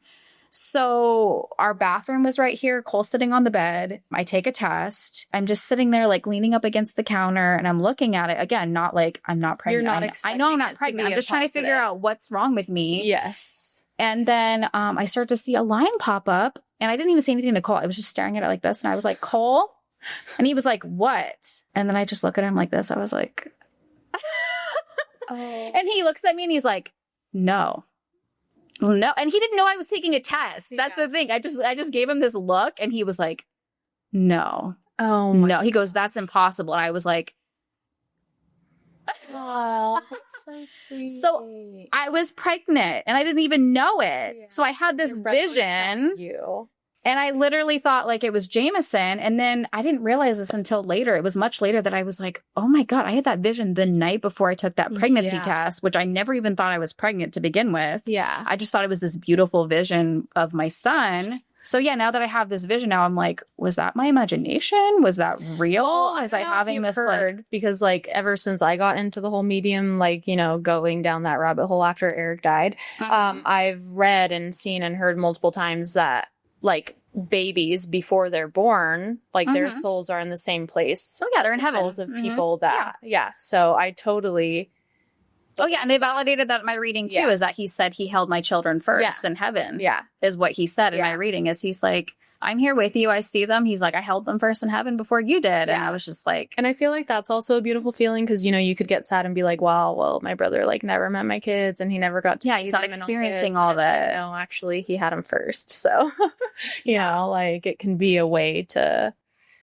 So our bathroom was right here. Cole's sitting on the bed. I take a test. I'm just sitting there, like leaning up against the counter, and I'm looking at it again, not like I'm not pregnant. You're not I know I'm not pregnant. I'm just trying to figure out what's wrong with me. Yes. And then I start to see a line pop up, and I didn't even say anything to Cole. I was just staring at it like this, and I was like, Cole? And he was like, what? And then I just look at him like this. I was like, oh. And he looks at me and he's like, no. And he didn't know I was taking a test. That's the thing. I just gave him this look, and he was like, no. Oh, no. He goes, that's impossible. And I was like, oh, that's so sweet. So I was pregnant and I didn't even know it. Yeah. So I had this vision. And I literally thought like it was Jameson. And then I didn't realize this until later. It was much later that I was like, oh my God, I had that vision the night before I took that pregnancy test, which I never even thought I was pregnant to begin with. Yeah. I just thought it was this beautiful vision of my son. So yeah, now that I have this vision now, I'm like, was that my imagination? Was that real? Was I having this like, because like ever since I got into the whole medium, like, you know, going down that rabbit hole after Eric died, I've read and seen and heard multiple times that like babies before they're born, like their souls are in the same place. Oh yeah, they're in heaven. Souls of people that, So I totally. Oh yeah, and they validated that in my reading too, is that he said he held my children first in heaven. Yeah. Is what he said in my reading, is he's like, I'm here with you. I see them. He's like, I held them first in heaven before you did. And I was just like. And I feel like that's also a beautiful feeling because, you know, you could get sad and be like, wow, well, my brother like never met my kids and he never got to. He's not experiencing all that. No, actually, he had them first. So, you know, like it can be a way to.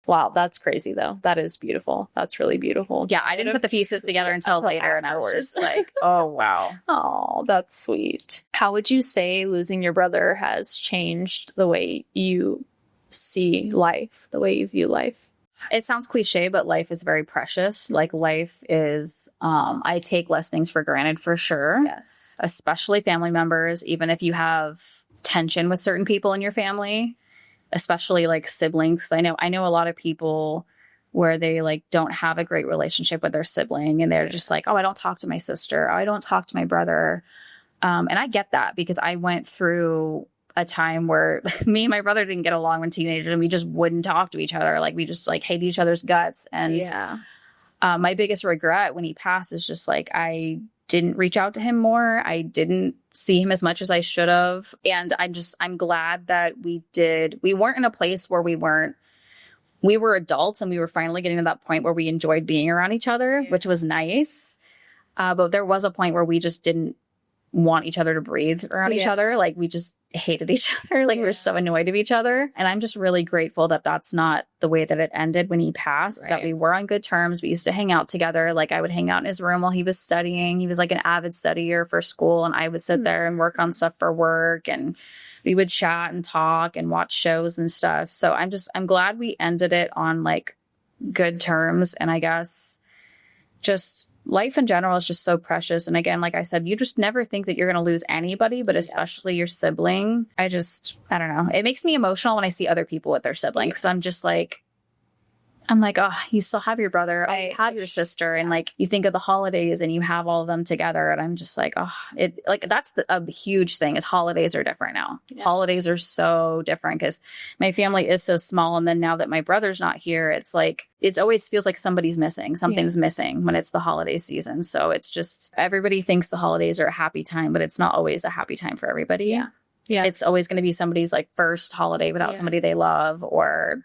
Wow, that's crazy though. That is beautiful. That's really beautiful. Yeah, I didn't put the pieces together until later, and I was just like, oh wow. Oh, that's sweet. How would you say losing your brother has changed the way you see life, the way you view life? It sounds cliche, but life is very precious. Like life is, I take less things for granted for sure. Yes. Especially family members, even if you have tension with certain people in your family. Especially like siblings. I know a lot of people where they like don't have a great relationship with their sibling and they're just like, oh, I don't talk to my sister. Oh, I don't talk to my brother. And I get that because I went through a time where me and my brother didn't get along when teenagers and we just wouldn't talk to each other. Like we just like hate each other's guts. And my biggest regret when he passed is just like, I didn't reach out to him more. I didn't see him as much as I should have. And I'm glad that we weren't in a place where we were adults and we were finally getting to that point where we enjoyed being around each other, which was nice. But there was a point where we just didn't want each other to breathe around each other. Like we just hated each other. Like we were so annoyed of each other. And I'm just really grateful that that's not the way that it ended when he passed, that we were on good terms. We used to hang out together. Like I would hang out in his room while he was studying. He was like an avid studier for school. And I would sit there and work on stuff for work. And we would chat and talk and watch shows and stuff. So I'm glad we ended it on like good terms. And I guess just life in general is just so precious. And again, like I said, you just never think that you're going to lose anybody, but especially your sibling. I don't know. It makes me emotional when I see other people with their siblings. Because I'm like, oh, you still have your brother. Oh, you have your sister. And like, you think of the holidays and you have all of them together. And I'm just like, oh, that's a huge thing is holidays are different now. Yeah. Holidays are so different because my family is so small. And then now that my brother's not here, it's like, it always feels like somebody's missing. Something's missing when it's the holiday season. So it's just, everybody thinks the holidays are a happy time, but it's not always a happy time for everybody. Yeah. Yeah. It's always going to be somebody's like first holiday without somebody they love or,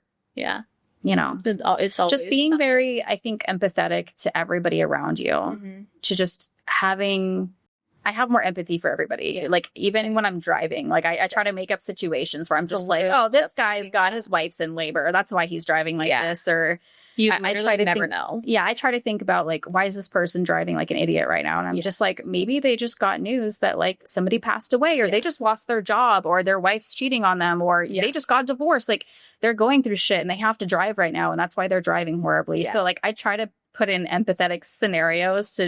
you know, it's always just being very, I think, empathetic to everybody around you, to just I have more empathy for everybody. Like even when I'm driving, like I try to make up situations where I'm just like, oh, this guy's got his wife's in labor. That's why he's driving like this. Or I try to never know. Yeah. I try to think about like, why is this person driving like an idiot right now? And I'm just like, maybe they just got news that like somebody passed away or they just lost their job or their wife's cheating on them or they just got divorced. Like they're going through shit and they have to drive right now. And that's why they're driving horribly. So like, I try to put in empathetic scenarios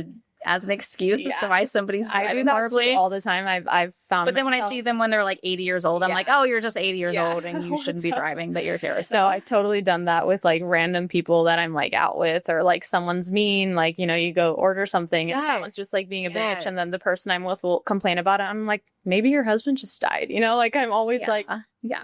as an excuse as to why somebody's driving horribly all the time. I've found, but then when I see them when they're like 80 years old, I'm like, oh, you're just 80 years old and you shouldn't be driving, but you're here. So I've totally done that with like random people that I'm like out with, or like someone's mean, like, you know, you go order something and someone's just like being a bitch, and then the person I'm with will complain about it. I'm like, maybe your husband just died, you know, like I'm always like,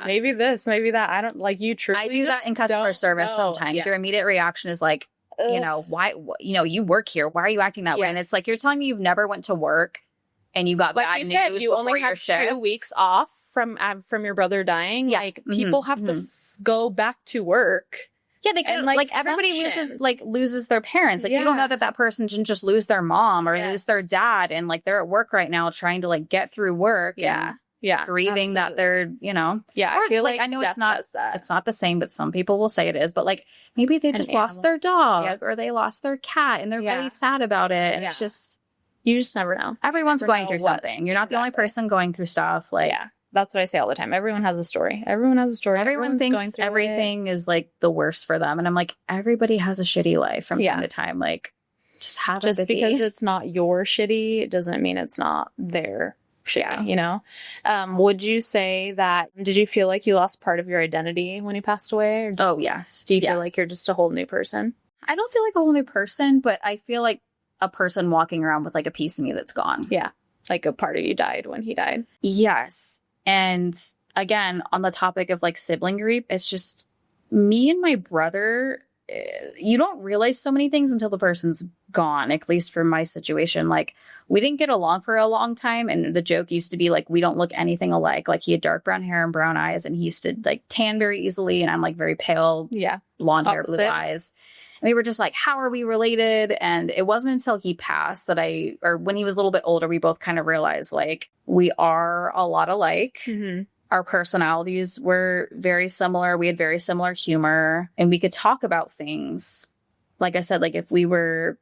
maybe this, maybe that. I don't like you. Truly, I do that in customer service sometimes. Your immediate reaction is like, you know, why, you know, you work here. Why are you acting that way? And it's like, you're telling me you've never went to work and you got bad news you only have 2 weeks off from your brother dying. Like people have to go back to work. Yeah. They can like everybody loses their parents. Like you don't know that person didn't just lose their mom or lose their dad. And like, they're at work right now trying to like get through work. Grieving that they're, you know, or I feel like I know it's not the same, but some people will say it is, but like maybe they just lost their dog or they lost their cat and they're really sad about it. And it's just, you just never know. Everyone's going through something. You're not the only person going through stuff. Like, That's what I say all the time. Everyone has a story. Everyone has a story. Everyone Everyone's going thinks through everything is like the worst for them. And I'm like, everybody has a shitty life from time to time. Like, just have Just empathy. because it's not your shitty, it doesn't mean it's not their shitty, you know? Would you say that, did you feel like you lost part of your identity when he passed away? Or Oh, yes. do you feel like you're just a whole new person? I don't feel like a whole new person, but I feel like a person walking around with like a piece of me that's gone. Yeah. Like a part of you died when he died. Yes. And again, on the topic of like sibling grief, it's just me and my brother. You don't realize so many things until the person's gone, at least for my situation. Like, we didn't get along for a long time. And the joke used to be like, we don't look anything alike. Like, he had dark brown hair and brown eyes, and he used to like tan very easily. And I'm like very pale, blonde hair, blue eyes. And we were just like, how are we related? And it wasn't until he passed that or when he was a little bit older, we both kind of realized like we are a lot alike. Mm-hmm. Our personalities were very similar. We had very similar humor, and we could talk about things. Like I said, like if we were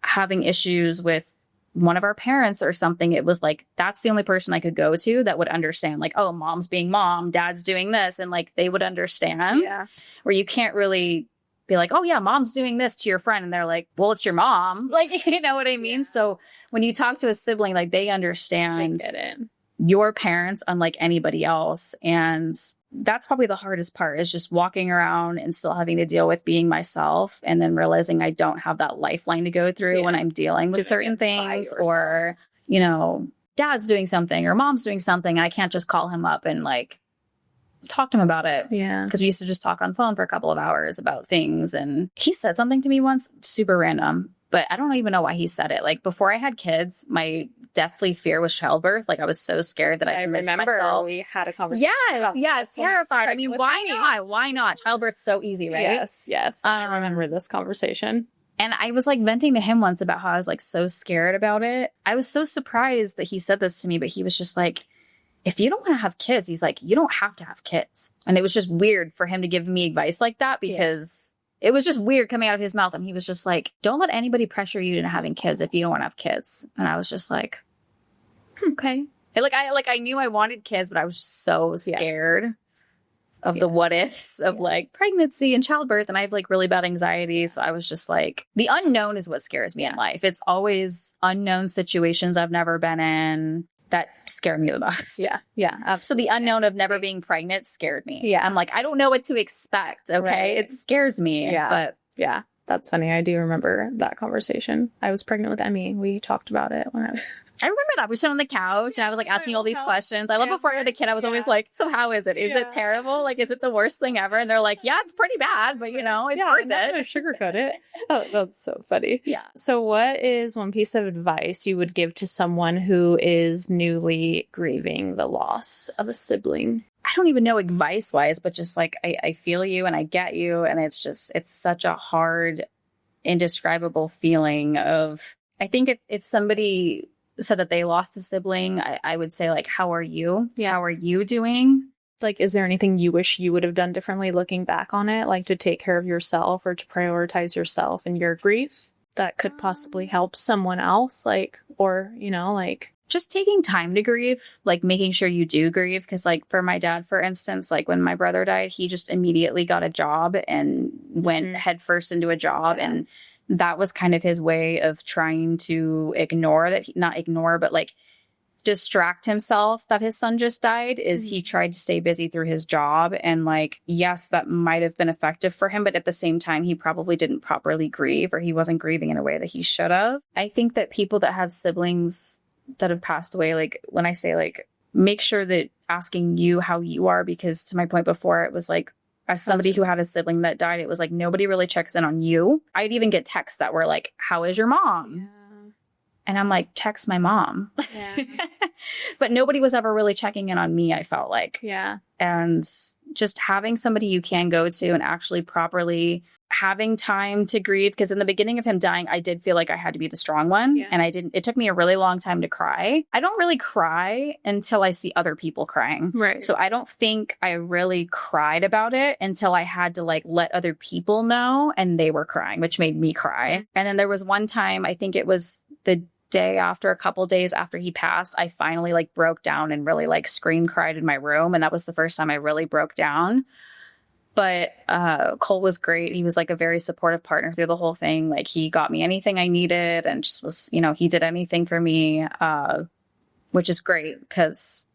having issues with one of our parents or something, it was like, that's the only person I could go to that would understand. Like, oh, mom's being mom, dad's doing this. And like, they would understand. Yeah. Where you can't really be like, oh yeah, mom's doing this to your friend. And they're like, well, it's your mom. Like, you know what I mean? Yeah. So when you talk to a sibling, like they understand. They get it. Your parents unlike anybody else. And that's probably the hardest part, is just walking around and still having to deal with being myself, and then realizing I don't have that lifeline to go through when I'm dealing with certain things, or, you know, dad's doing something or mom's doing something. And I can't just call him up and like talk to him about it. Yeah. Because we used to just talk on the phone for a couple of hours about things. And he said something to me once, super random, but I don't even know why he said it. Like, before I had kids, my deathly fear was childbirth. Like, I was so scared that I convinced myself. We had a conversation. Yes, terrified. I mean, why not? Why not? Childbirth's so easy, right? Yes. I remember this conversation. And I was like venting to him once about how I was like so scared about it. I was so surprised that he said this to me, but he was just like, if you don't want to have kids, he's like, you don't have to have kids. And it was just weird for him to give me advice like that, because it was just weird coming out of his mouth. And he was just like, don't let anybody pressure you into having kids if you don't want to have kids. And I was just like, okay. And I knew I wanted kids, but I was just so scared of the what ifs of like pregnancy and childbirth. And I have like really bad anxiety. So I was just like, the unknown is what scares me in life. It's always unknown situations I've never been in that scared me the most. Yeah, absolutely. So the unknown of never being pregnant scared me. Yeah. I'm like, I don't know what to expect, okay? Right. It scares me. Yeah. But yeah, that's funny. I do remember that conversation. I was pregnant with Emmy. We talked about it when I remember that. We sat on the couch and I was like asking all these questions. I love, before I had a kid, I was always like, so how is it? Is it terrible? Like, is it the worst thing ever? And they're like, yeah, it's pretty bad, but you know, it's worth it. Sugarcoat it. Oh, that's so funny. Yeah. So what is one piece of advice you would give to someone who is newly grieving the loss of a sibling? I don't even know advice wise, but just like, I feel you and I get you. And it's such a hard, indescribable feeling of, I think if somebody said that they lost a sibling, I would say like, how are you? Yeah. How are you doing? Like, is there anything you wish you would have done differently looking back on it? Like to take care of yourself or to prioritize yourself and your grief that could possibly help someone else? Like, or, you know, like just taking time to grieve, like making sure you do grieve. Cause like for my dad, for instance, like when my brother died, he just immediately got a job and went headfirst into a job. Yeah. And that was kind of his way of trying to ignore that, not ignore, but like distract himself that his son just died, is he tried to stay busy through his job. And like, yes, that might have been effective for him, but at the same time, he probably didn't properly grieve, or he wasn't grieving in a way that he should have. I think that people that have siblings that have passed away, like when I say like, make sure that asking you how you are, because to my point before, it was like, as somebody who had a sibling that died, it was like, nobody really checks in on you. I'd even get texts that were like, how is your mom? Yeah. And I'm like, text my mom. Yeah. But nobody was ever really checking in on me, I felt like. Yeah. And just having somebody you can go to and actually properly having time to grieve. Because in the beginning of him dying, I did feel like I had to be the strong one. Yeah. And it took me a really long time to cry. I don't really cry until I see other people crying. Right. So I don't think I really cried about it until I had to like let other people know and they were crying, which made me cry. And then there was one time, I think it was the a couple days after he passed, I finally like broke down and really like scream cried in my room. And that was the first time I really broke down. But Cole was great. He was like a very supportive partner through the whole thing. Like he got me anything I needed and just was, you know, he did anything for me, which is great because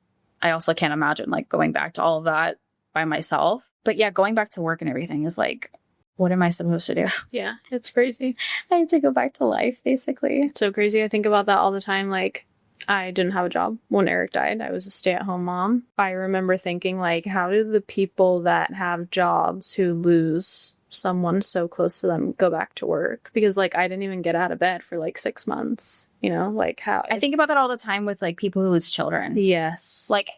I also can't imagine like going back to all of that by myself. But yeah, going back to work and everything is like, what am I supposed to do? Yeah, it's crazy. I have to go back to life, basically. It's so crazy. I think about that all the time. Like, I didn't have a job when Eric died. I was a stay-at-home mom. I remember thinking, like, how do the people that have jobs who lose someone so close to them go back to work? Because, like, I didn't even get out of bed for, like, 6 months. You know? Like, how... I think about that all the time with, like, people who lose children. Yes. Like,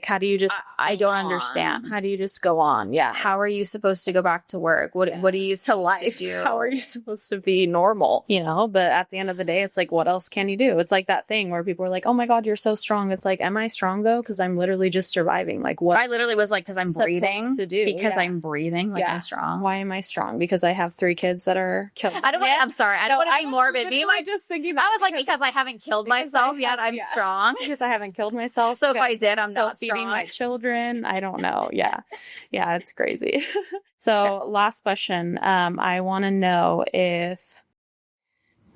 how do you just... I don't understand. How do you just go on? Yeah. How are you supposed to go back to work? What are you supposed to do? How are you supposed to be normal? You know, but at the end of the day, it's like, what else can you do? It's like that thing where people are like, oh my God, you're so strong. It's like, am I strong though? Because I'm literally just surviving. Like what? I literally was like, because I'm breathing. To do? Because I'm breathing. Like I'm strong. Why am I strong? Because I have 3 kids that are killed. I'm sorry. I don't want to be morbid. Me, like just thinking that. I was like, because I haven't killed myself yet, I'm strong. Because I haven't killed myself. So if I did, I'm not feeding strong. My children. I don't know. Yeah. Yeah, it's crazy. So last question. I want to know if,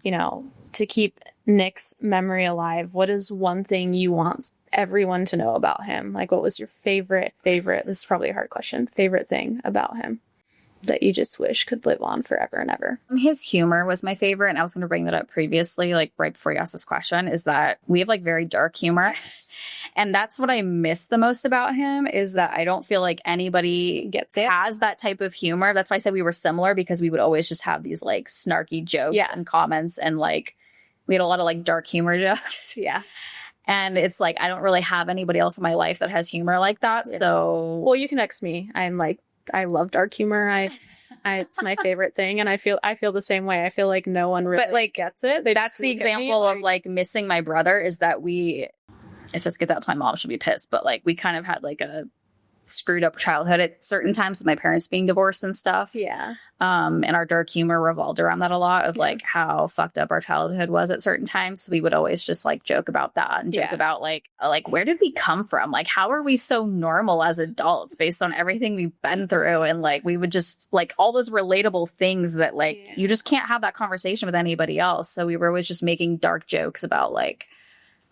you know, to keep Nick's memory alive, what is one thing you want everyone to know about him? Like, what was your favorite, this is probably a hard question, favorite thing about him that you just wish could live on forever and ever? His humor was my favorite. And I was going to bring that up previously, like right before you asked this question, is that we have like very dark humor. And that's what I miss the most about him, is that I don't feel like anybody has that type of humor. That's why I said we were similar, because we would always just have these like snarky jokes and comments, and like we had a lot of like dark humor jokes. Yeah. And it's like, I don't really have anybody else in my life that has humor like that. Yeah. So, well, you can ex me. I'm like, I love dark humor. It's my favorite thing. And I feel the same way. I feel like no one really gets it. That's the example of like missing my brother, is that it just gets out to my mom, she'll be pissed. But like, we kind of had like a screwed up childhood at certain times with my parents being divorced and stuff. Yeah. And our dark humor revolved around that a lot, of like how fucked up our childhood was at certain times. So we would always just like joke about that and joke about like, where did we come from? Like, how are we so normal as adults based on everything we've been through? And like, we would just like all those relatable things that like, you just can't have that conversation with anybody else. So we were always just making dark jokes about like,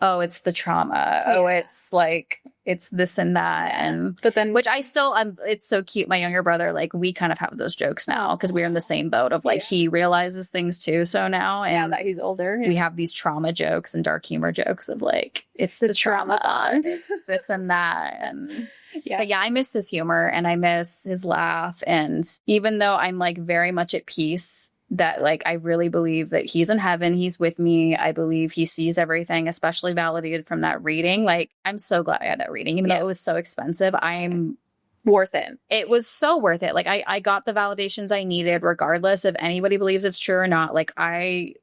oh, it's the trauma. Yeah. Oh, it's like, it's this and that. And, but then, which I still, it's so cute. My younger brother, like, we kind of have those jokes now because we're in the same boat of like, he realizes things too. So now, and that he's older, we have these trauma jokes and dark humor jokes of like, it's the trauma bond. It's this and that. And but yeah, I miss his humor and I miss his laugh. And even though I'm like very much at peace, that like, I really believe that he's in heaven. He's with me. I believe he sees everything, especially validated from that reading. Like, I'm so glad I had that reading, even though it was so expensive. I'm worth it. It was so worth it. Like, I got the validations I needed, regardless if anybody believes it's true or not. Like, I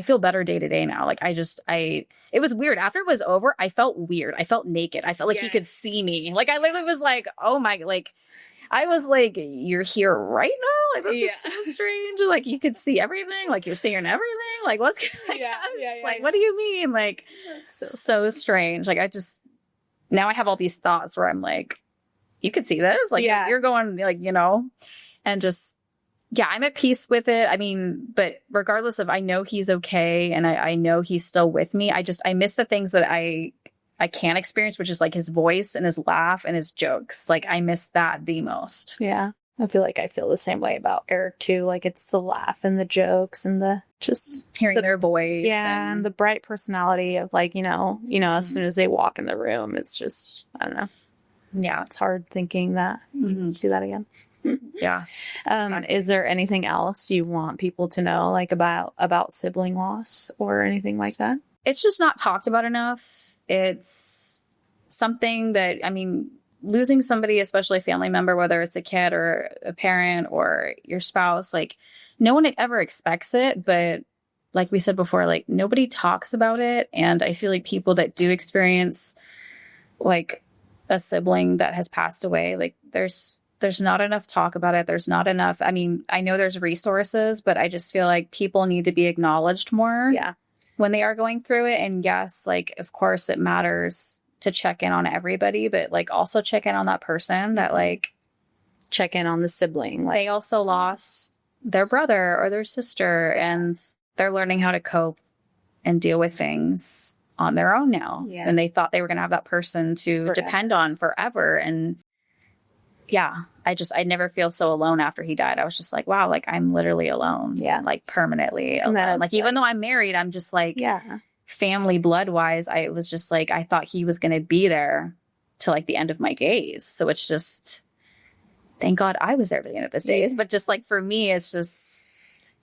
feel better day to day now. Like, it was weird. After it was over, I felt weird. I felt naked. I felt like he could see me. Like, I literally was like, oh my, like, I was like, you're here right now? Like, this is so strange. Like, you could see everything. Like, you're seeing everything. Like, what's going on? Like, what do you mean? Like, so strange. Like, now I have all these thoughts where I'm like, you could see this. Like, you're going, like, you know, and just, I'm at peace with it. I mean, but regardless of, I know he's okay. And I know he's still with me. I miss the things that I can't experience, which is like his voice and his laugh and his jokes. Like, I miss that the most. Yeah. I feel like I feel the same way about Eric too. Like, it's the laugh and the jokes and the just hearing their voice. Yeah. And the bright personality of like, you know, as soon as they walk in the room, it's just, I don't know. Yeah. It's hard thinking that you can see that again. Yeah. Is there anything else you want people to know, like about sibling loss or anything like that? It's just not talked about enough. It's something that, I mean, losing somebody, especially a family member, whether it's a kid or a parent or your spouse, like, no one ever expects it. But like we said before, like, nobody talks about it. And I feel like people that do experience like a sibling that has passed away, like, there's not enough talk about it. There's not enough. I mean, I know there's resources, but I just feel like people need to be acknowledged more. Yeah. when they are going through it. And yes, like, of course it matters to check in on everybody, but like also check in on that person that like check in on the sibling. They also lost their brother or their sister, and they're learning how to cope and deal with things on their own now. Yeah. And they thought they were going to have that person to depend on forever. And yeah, I never feel so alone after he died. I was just like, wow, like I'm literally alone. Yeah. Like permanently alone. Like even though I'm married, I'm just like, yeah, family blood wise, I was just like, I thought he was going to be there till like the end of my days. So it's just, thank God I was there at the end of his days. But just like for me, it's just,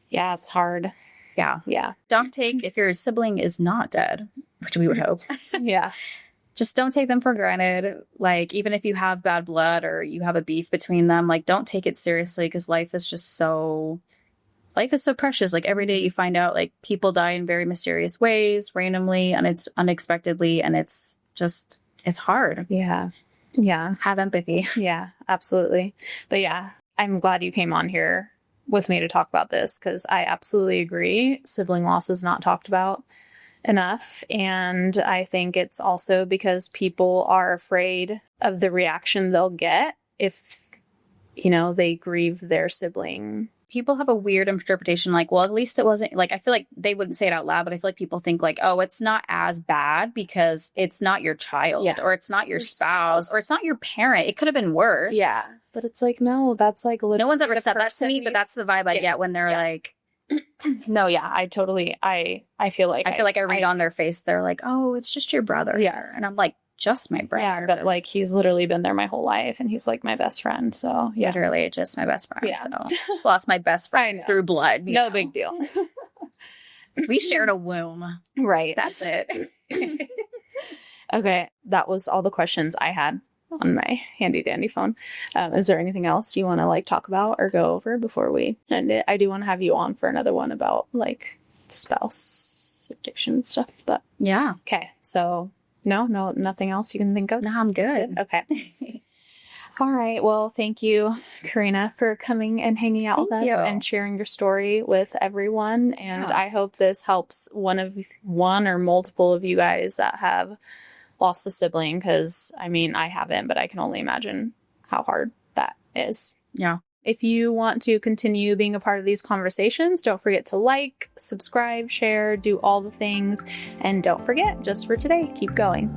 yeah, it's hard. Yeah. Yeah. Don't take, if your sibling is not dead, which we would hope. Yeah. Just don't take them for granted. Like, even if you have bad blood or you have a beef between them, like, don't take it seriously, because life is so precious. Like, every day you find out, like, people die in very mysterious ways, randomly, and it's unexpectedly, and it's hard. Yeah. Yeah. Have empathy. Yeah, absolutely. But yeah, I'm glad you came on here with me to talk about this, because I absolutely agree. Sibling loss is not talked about enough. And I think it's also because people are afraid of the reaction they'll get if, they grieve their sibling. People have a weird interpretation, like, well, at least it wasn't, like, I feel like they wouldn't say it out loud, but I feel like people think like, oh, it's not as bad because it's not your child, or it's not your spouse, or it's not your parent. It could have been worse. Yeah. But it's like, no, that's like, no one's ever said that to me, but that's the vibe I get when they're like, no, yeah, I totally, I feel like I read on their face, they're like, oh, it's just your brother. Yes. And I'm like, just my brother. Yeah, but like, he's literally been there my whole life, and he's like my best friend. So yeah. Literally just my best friend. Yeah. So just lost my best friend through blood. No big deal. We shared a womb. Right. That's it. Okay. That was all the questions I had on my handy dandy phone. Is there anything else you want to like talk about or go over before we end it? I do want to have you on for another one about like spouse addiction and stuff, but yeah. Okay. So no, nothing else you can think of? No, I'm good. Okay. All right. Well, thank you, Carina, for coming and hanging out with us and sharing your story with everyone. And I hope this helps one or multiple of you guys that have lost a sibling, because I mean, I haven't, but I can only imagine how hard that is. Yeah. If you want to continue being a part of these conversations, don't forget to like, subscribe, share, do all the things. And don't forget, just for today, keep going.